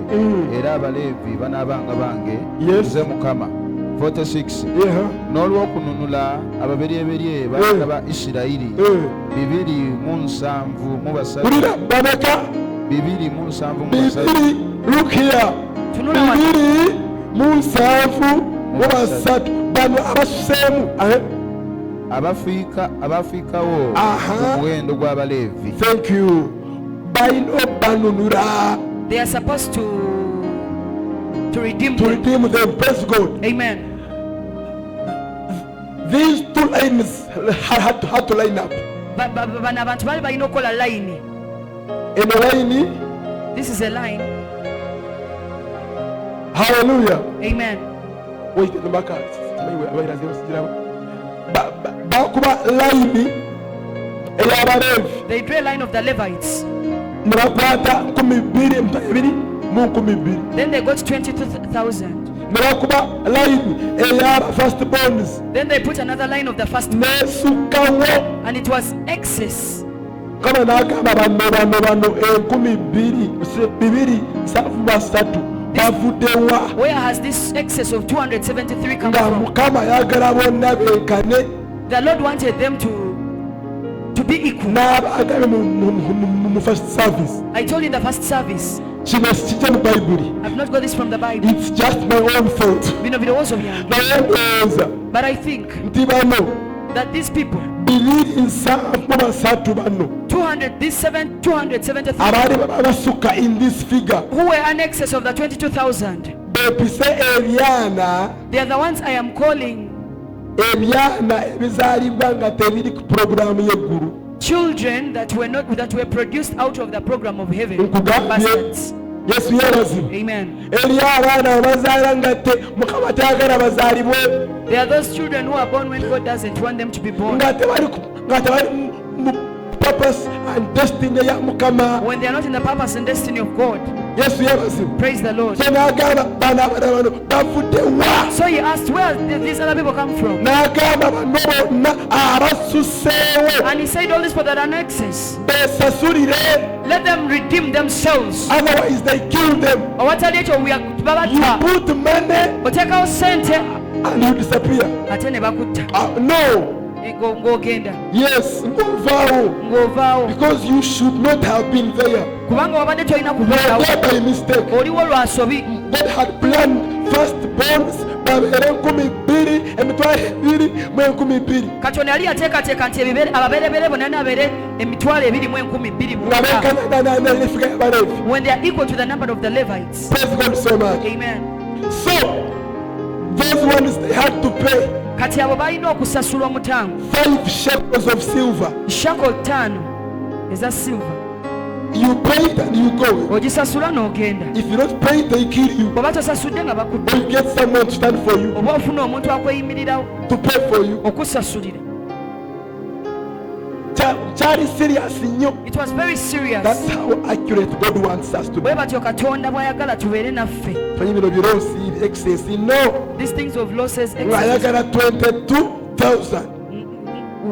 era abaleevi banaabanga bange Yes. nze Mukama. 46. Yeah. N'olw'okununula ababereberye baana ba isirayiri 270 mu basatu Owulira bameka? 270 mu basatu Bibiri. Look here. Tunula wano. 273 bano abasuseemu. abafiikawo Aha. ku muwendo gw'abaleevi. Thank you. Balina banunula They are supposed to redeem to them. redeem them. Praise God. Amen. These two lines had to line up. Bano abantu bali balina okukola line. In a line, This is a line. hallelujah. Amen. Wait, the back bakuba line ey'abaleevi They drew a line of the Levites. ne bakwata 2,200 mu 2,200 Then they got 22,000. ne bakuba line ey'aba firstborns Then they put another line of the first, n'esukkawo. and it was excess. Kama n'agamba bano 2,273 bavuddewa Where has this excess of 273 come nga from? Mukama ayagala bonna benkane The Lord wanted them to be equal. n'abagabye mu first service. I told you in the first service, Kino kijja mu Bayibuli. I've not got this from the Bible. It's just my own thought. Bino birowoozo byange. Naye ndowooza But I think nti bano that these people, 273 bano 273 abaali basukka in this figure who were an excess of the 22,000, beepise ebyana they are the ones I am calling ebyana ebizaalibwa nga tebiri ku puroguramu y'eggulu. children that were produced out of the program of heaven. Nkugambye Bastards. Yesu yeebazibwe. Amen. Eri abaana abazaala nga Mukama tayagala bazaalibwe They are those children who are born when God doesn't want them to be born. nga tebali mu purpose and destiny ya Mukama. When they are not in the purpose and destiny of God. yesu yabasimu. Praise the Lord. So n'agamba bano abana bano bavudde wa. So he asked, where did these other people come from? N'agamba bano bonna abasuseewo And he said, all these people that are in excess, besasulire, let them redeem themselves. otherwise they kill them. Owatali ekyo You babata put money oteekawo sente and you disappear. ate ne bakutta No, ng'ogenda yes, ng'ovaawo. ng'ovaawo Because you should not have been there. kubanga wabadde tolina You were kubeerawo there by mistake. oliwo lwasobi. God had planned firstborns babeere 12,000, emitwalo 2,200 katonda yali yateekateeka nti ababereberye bonna nabeere emitwalo 22,000 nga bokka, beekanagana n'ebifuga y'Abaleevi. when they are equal to the number of the Levites. Praise God so much. Amen. So those ones they had to pay Kati abo balina okusasula omutango 5 shekels of silver. shako 5 eza silver. You pay it and you go. Ogisasula n'ogenda. If you don't pay it, they kill you. Bw'oba tosasudde nga bakudde, Or you get someone to stand for you, oba ofuna omuntu akweyimirirawo to pay for you. okusasulira. Kyali serious nnyo. It was very serious. That's how accurate God wants us to be. Bwe batyo Katonda bw'ayagala tubeere naffe. Fanyi bino biroosi excess. No. These things of losses, Ng'ayagala 22,000.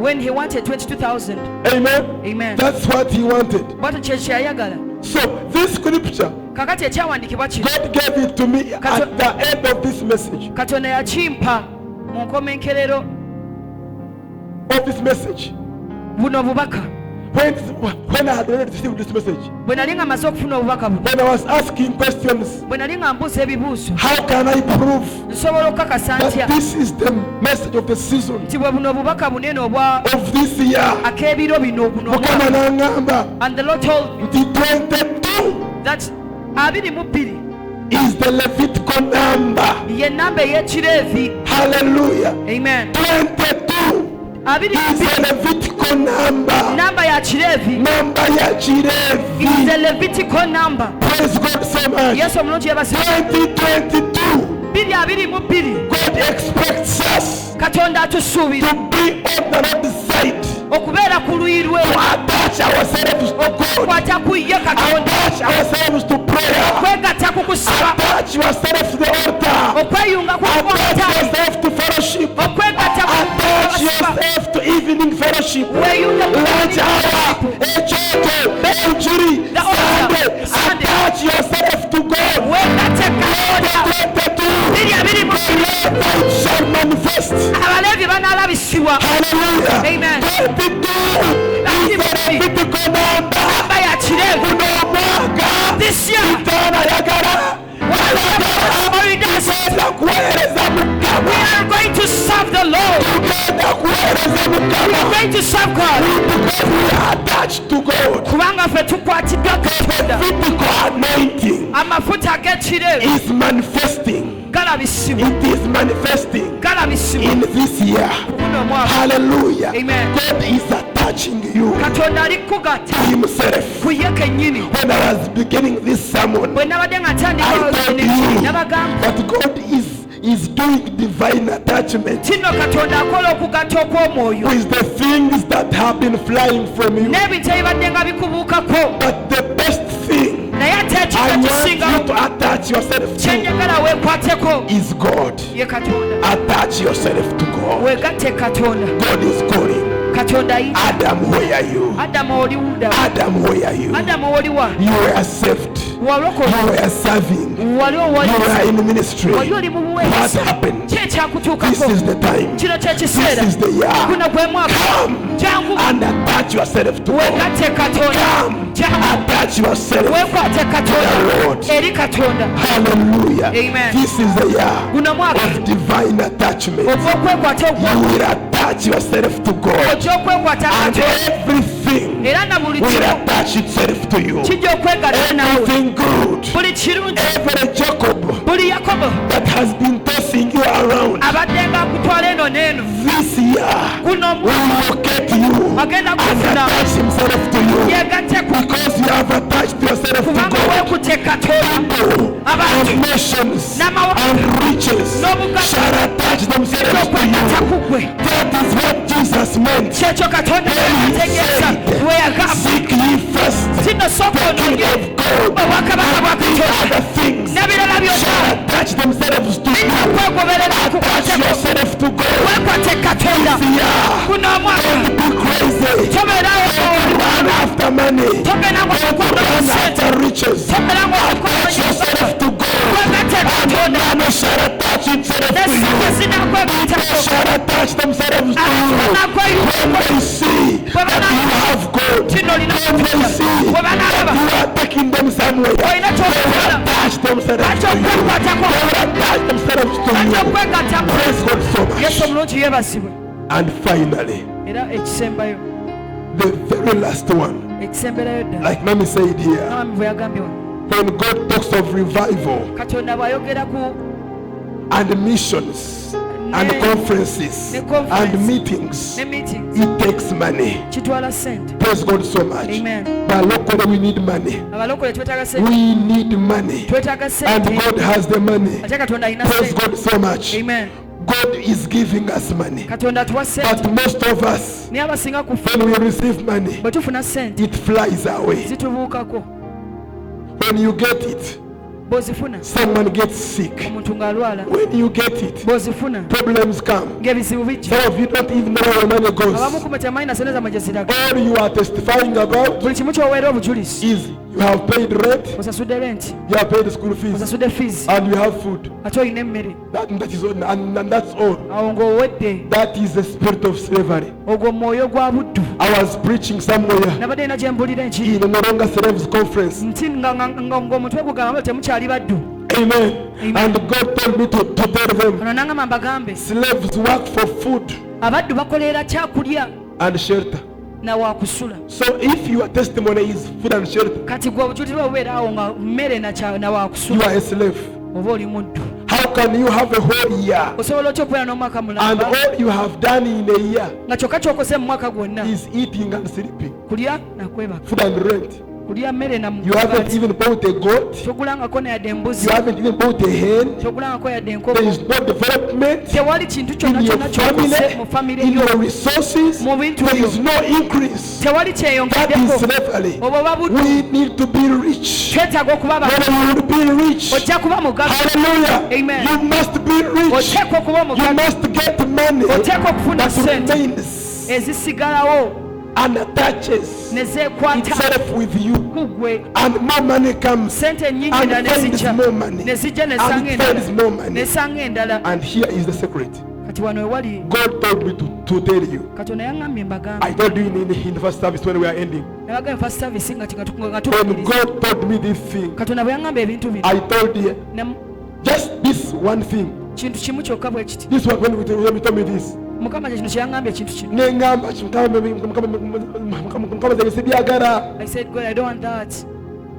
when he wanted 22,000. Amen. Amen. That's what he wanted. Bwatyo kye kyayagala. So this scripture, Kakati ekyawandiikibwa kino God gave it to me at the end of this message. Katonda yakimpa mu nkomenkerero Of this message. buno obubaka. When I had already received this message, Bwe nali nga maze okufuna obubaka buno, when I was asking questions, bwe nali nga mbuuza ebibuuzo, how can I prove nsobola okukakasa that ntya this is the message of the season nti bwe buno obubaka bunene obwa of this year? ak'ebiro bino guno Mukama omwaka. n'angamba And the Lord told me nti 22 that 22 is the Levitical number. ye namba ey'ekireevi. Hallelujah. Amen. 22 is 22 the Levitical number. namba ya kireevi Namba ya is Kilevi. the Levitical number. Praise God so much. Yesu omulungi yebasiba. 2022. 22 God expects us Katonda atusuubira to be on the right side. okubeera ku luyi lwe, To attach ourselves to God. okukwata ku ye Katonda, Attach ourselves to prayer. okwegatta ku kusaba, Attach yourself to the altar. okweyunga ku Attach altare, yourself to fellowship. okwegatta ku Attach kusaba, yourself to evening fellowship. weeyunge ku Lunch hour, ekyoto, enjiri, The altar, Sunday. Sunday. Attach yourself to God. weegatte Katonda. 22. 22 Light shall manifest. Abaleevi banaalabisibwa. Hallelujah. Amen. 22 is the Levitical number. Namba ya kireevi. Guno omwaka This year, Katonda ayagala tugenda kuweereza we Mukama. are going to serve the Lord. Tugenda kuweereza We are Mukama. going to serve God. Because we are attached to God. Kubanga ffe tukwatiddwa Katonda. Physical anointing Amafuta ag'ekireevi is manifesting. galabisibwa. It is manifesting Galabisibwa. in this year. Guno omwaka. Hallelujah. Amen. God is attaching you Katonda ali kugatta himself. ku ye kennyini. When I was beginning this sermon, Bwe nabadde nga ntandika I told you nabagamba that God is doing divine attachment kino Katonda akola okugatta okw'omwoyo with the things that have been flying from you. n'ebintu ebibadde nga bikubuukako, But the best thing naye ate I ekintu want you ekisingawo to attach yourself to kyenjagala weekwateko is God. ye Katonda. Attach yourself to God. Weegatte Katonda. God is calling. Katonda ayita. Adam, where are you? Adamu oli wuda. Adam, where are you? Adamu oli wa? You were saved. You Walokolwa. were serving. Wali You owali. were in ministry. Wali oli mu What buweereza. happened? Ki This ekyakutuukako? is the time. Kino kye This kiseera. is the year. Guno gwe mwaka. Come Jangu and attach yourself to God. weegatte Katonda. Come, Jangu attach yourself. weekwate The Katonda Lord. eri Katonda. Hallelujah. Amen. This is the year Guno mwaka of divine attachment. ogw'okwekwata You ogwo will attach yourself to God. ojja okwekwata And Katonda everything era na buli will kimu attach itself to you. kijja okwegatta nawe. Everything good. Buli kirungi, Every Jacob buli Yakobo that has been tossing you around abadde nga akutwala eno n'eno, this year guno will omwaka locate you agenda and kufuna attach himself to you. yeegatte ku Because you have attached yourself to kubanga God. weekutte Katonda. People Abantu and nations n'amawanga and riches n'obugazi shall attach themselves to okwegatta you. ku gwe. That is what Jesus meant. Kyekyo Katonda ategeeza bwe yagamba Seek ye first kino sooka the onoonye kingdom of God obwakabaka bwa and other things n'ebirala byonna shall attach themselves to you. binakwegoberera Attach kukwateko yourself to God. wekwate Katonda Yeah. guno omwaka Be crazy. tobeerawo Run after money. togenda ng'okukwata Run sente after riches. togenda ng'okukwata Attach yourself to God. wegate Katonda Money shall attach himself to n'essente you. zinakwekwatako Shall attach themselves to abantu you. banakweyuka When they see that you have God, kino olina when they see bwe that banalaba you are taking them somewhere, olina they will kyokukola attach themselves lwaki to you. okwekwatako They will attach themselves to lwaki you. okwegatako Praise God so yesu much. omulungi yeebasibwe And finally, era ekisembayo the very last one, ekisemberayo ddala like Mami said here, nami bwe yagambye wano when God talks of revival katonda bw'ayogera ku and missions and Ne- conferences ne conference. and meetings, ne meetings it takes money. kitwala sente. Praise God so much. Amen. But locally we need money. abalokole twetaaga sente We need money. twetaaga And sente God has the money. ate katonda alina Praise sente. God so much. Amen. God is giving us money. katonda atuwa sente But most of us, naye abasinga ku ffe when we receive money, bwe tufuna sente it flies away. zitubuukako When you get it, bw'ozifuna someone gets sick. omuntu ng'alwala When you get it, bw'ozifuna problems come. ng'ebizibu bijja Some of you don't even know where your money abamu goes. ku mutamanyi na sente zammwe gye ziraga All you are testifying about buli kimu ky'oweera obujulizi is you have paid rent, osasudde renti you have paid school fees, osasudde fees and you have food. ate olina emmere That is all, and that's all. awo ng'owedde That is the spirit of slavery. ogwo mwoyo gwa buddu I was preaching somewhere nabadde ina gye mbulira enkiri in a no longer slaves conference. nti ng'omutwe gugamba bwe temukyali baddu Amen. Amen. And God told me to tell them, ono nangamba mbagambe slaves work for food abaddu bakolera kyakulya and shelter. na waakusula So if your testimony is food and shelter, kati gwe obujulizi bwe bubeeraawo nga mmere na you waakusula are a slave. oba oli muddu How can you have a whole year osobola otya okubeera n'omwaka and mulamba all you have done in a year nga kyokka kyokose mu mwaka gwonna is eating and sleeping, kulya nakwebaka food and rent? kulya mmere na You haven't even bought a goat. togulangako nayadde embuzi You haven't even bought a hen. togulangako yadde There enkoko is no development tewali kintu kyonna in your kyonna kyokose mu family, famire in yo your resources. mu bintu There byo is no increase. tewali That is kyeyongeddeko slavery. oba oba buddu We need to be rich. twetaaga okuba When abantu you will be rich, ojja kuba mugabe hallelujah, Amen. you must be rich. oteekwa okuba You omugabe must get money oteekwa okufuna that sente remains ezisigalawo and attaches ne zeekwata itself with you. kugwe And more money comes. sente ennyingi And endala finds nezijja more money. nezijja nesanga And finds endala more money. nesanga endala And here is the secret. kati wano ewali God told me to tell you. katonda yaŋŋambye mbagambe I told you in the first service when we are ending. nabagambe first service nga When tukkiriza God told me this thing, katonda bwe yaŋŋamba ebintu bino I told you ne- just this one thing. kintu kimu kyokka bwe kiti This one when you told me this. mukama kye kino kye yaŋŋambye ekintu kino Nengamba mukama zange sibyagala. I said God I don't want that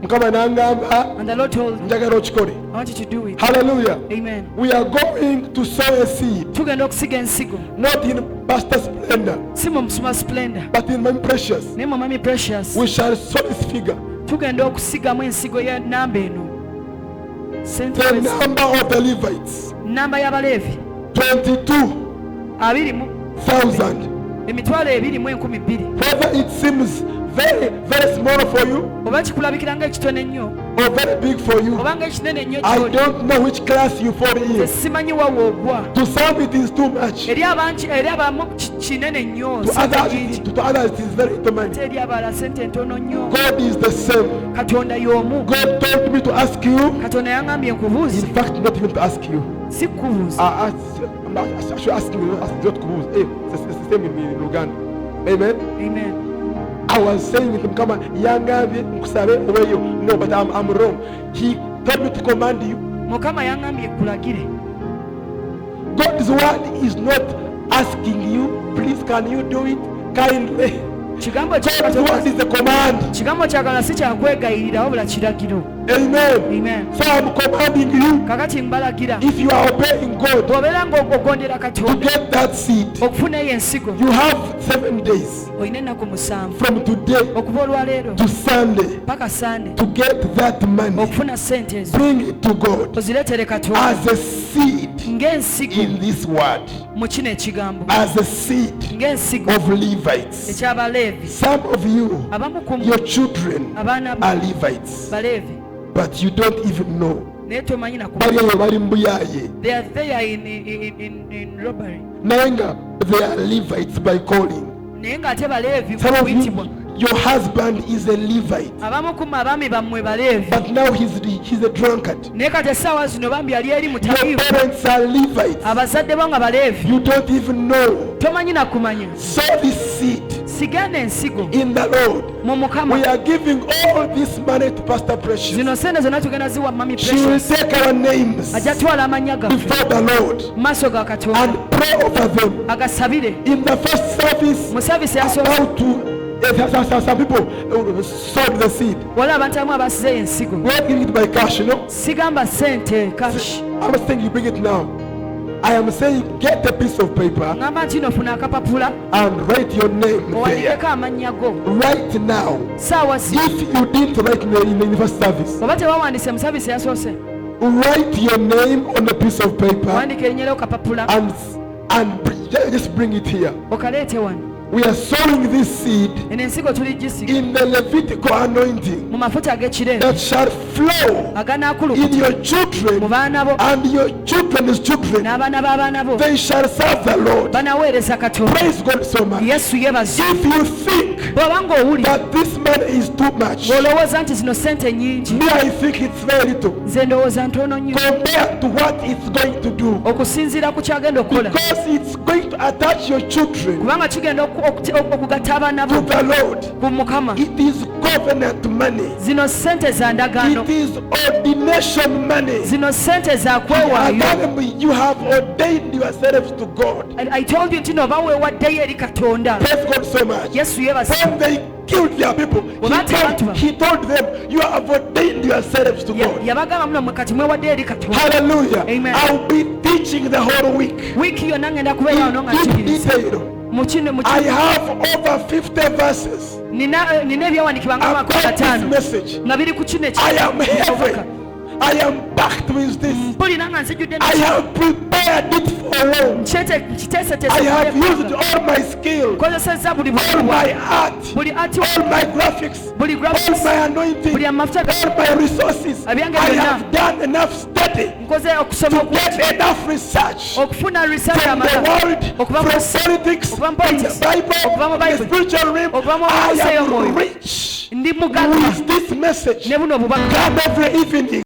Mukama nangamba and the Lord told me njagala okikole. I want you to do it Hallelujah. amen We are going to sow a seed, tugenda okusiga ensigo not in Pastor Splendor, si mu musuma splendor but in my precious. naye mu mami precious We shall sow this figure. tugenda okusigamu ensigo ya namba eno sente The wezi- number of the Levites, namba y'abaleevi 22,000. 20 emitwalo 22,000 Whether it seems very, very small for you oba kikulabikira nga ekitono ennyo or very big for you, oba nga ekinene ennyo I gyoli don't know which class you fall in. simanyi wawe ogwa To some it is too much. eri abamu kinene nnyo To sente others, nyingi to others it is very little money. ate eri abalala sente ntono nnyo God is the same. katonda y'omu God told me to ask you. katonda yaŋŋambye nkubuuze In fact, not even to ask you. si kubuuza I should ask you, not kubuza. Hey, it's the same in Uganda. Amen. amen I was saying with him, come on, yangambye nkusabe oweyo. No, but I'm wrong. He told me to command you. mukama yaŋŋambye kulagire God's word is not asking you, please can you do it kindly. kigambo God's word is a command. kigambo kyagala si kyakwegayirira wabula kiragiro Amen. amen So I'm commanding you, kakati mbalagira if you are obeying God, bw'obeera ng'ogondera to katonda get that seed, okufuna eyo ensigo you have 7 days olina ennaku 7 from today okuva olwaleero to Sunday paka sande to get that money. okufuna sente ezo Bring it to God ozireetere katonda as a seed ng'ensigo in this word, mu kino ekigambo as a seed ng'ensigo of Levites. eky'abaleevi Some of you, abamu ku your children abaana are Levites. baleevi but you don't even know. naye tomanyi Bali eyo bali mu buyaaye. they are there in robbery Naye nga they are Levites by calling. naye ng'ate baleevi Some of kuyitibwa you, your husband is a Levite, abamu ku abaami bammwe baleevi but now he's a drunkard. naye kati essaawa zino bambi ali eri Your mutabiivu parents are Levites. abazadde bo nga baleevi You don't even know. tomanyi nakumanya Sow this seed sigenda ensigo in the Lord. mu We mukama are giving all this money to Pastor Precious. zino sente zonna tugenda ziwa mami She will Precious take our names ajja twala amannya gaffe before the Lord mu maaso ga katonda and pray over them. agasabire In the first service, mu saavisi yasoose about to some people sowed the seed. waliwo abantu abamu abasizeyo ensigo We are giving it by cash, you know. sigamba sente cash I'm not saying you bring it now. I am saying get a piece of paper ngamba nti nofuna akapapula and write your name there. owandiikeko amannya go Right now. saawa si If you didn't write in the first service, oba tebawandiise mu saavisi yasoose write your name on a piece of paper wandika erinnya kapapula just bring it here. okaleete wano We are sowing this seed eno ensigo tuligisiga in the Levitical anointing mu mafuta ag'ekirevu that shall flow in aganaakulukuta your mu children baana bo and your children's children. n'abaana b'abaana bo They shall serve the Lord. banaweereza katonda Praise God so much. yesu yebaza If you think bw'oba ng'owulira that this money is too much, ng'olowooza nti zino sente nnyingi me I think it's very little nze ndowooza ntono nnyo compared to what it's going to do. okusinziira ku kyagenda okukola Because it's going to attach your children kubanga kigenda okugatta abaana to bo the Lord. ku mukama It is covenant money. zino sente za ndagaano It is ordination money. zino sente za kwewaayo You have ordained yourselves to God. I told you nti noba weewaddeyo eri katonda Praise God so much. yesu yebaza When they killed their people, he told them, you have ordained yourselves to God. yabagamba muno kati mwewaddeyo eri katonda Hallelujah. Amen. I'll be teaching the whole week. wiiki yonna ngenda kubeera wano nga In deep nkigiriza detail. I have over 50 verses nina ebyawandiikibwa nga about this 5 message. nga biri ku kino I am heavy. I am packed with this. mpulira nga nzijjudde I have prepared it for long. I have used all my skills, nkozesezza buli all my art, buli ati all my graphics, buli all graphics my anointing, buli amafuta all my resources. I Ebyange byonna. have done enough study nkoze okusoma to get enough research okufuna research from the amala world, okuva from mu politics, okuva mu from politics, the Bible, okuva mu the Bible, spiritual realm. okuva mu I nsi ey'omwoyo. am rich ndi mugaga with this message. ne buno obubaka Come every evening.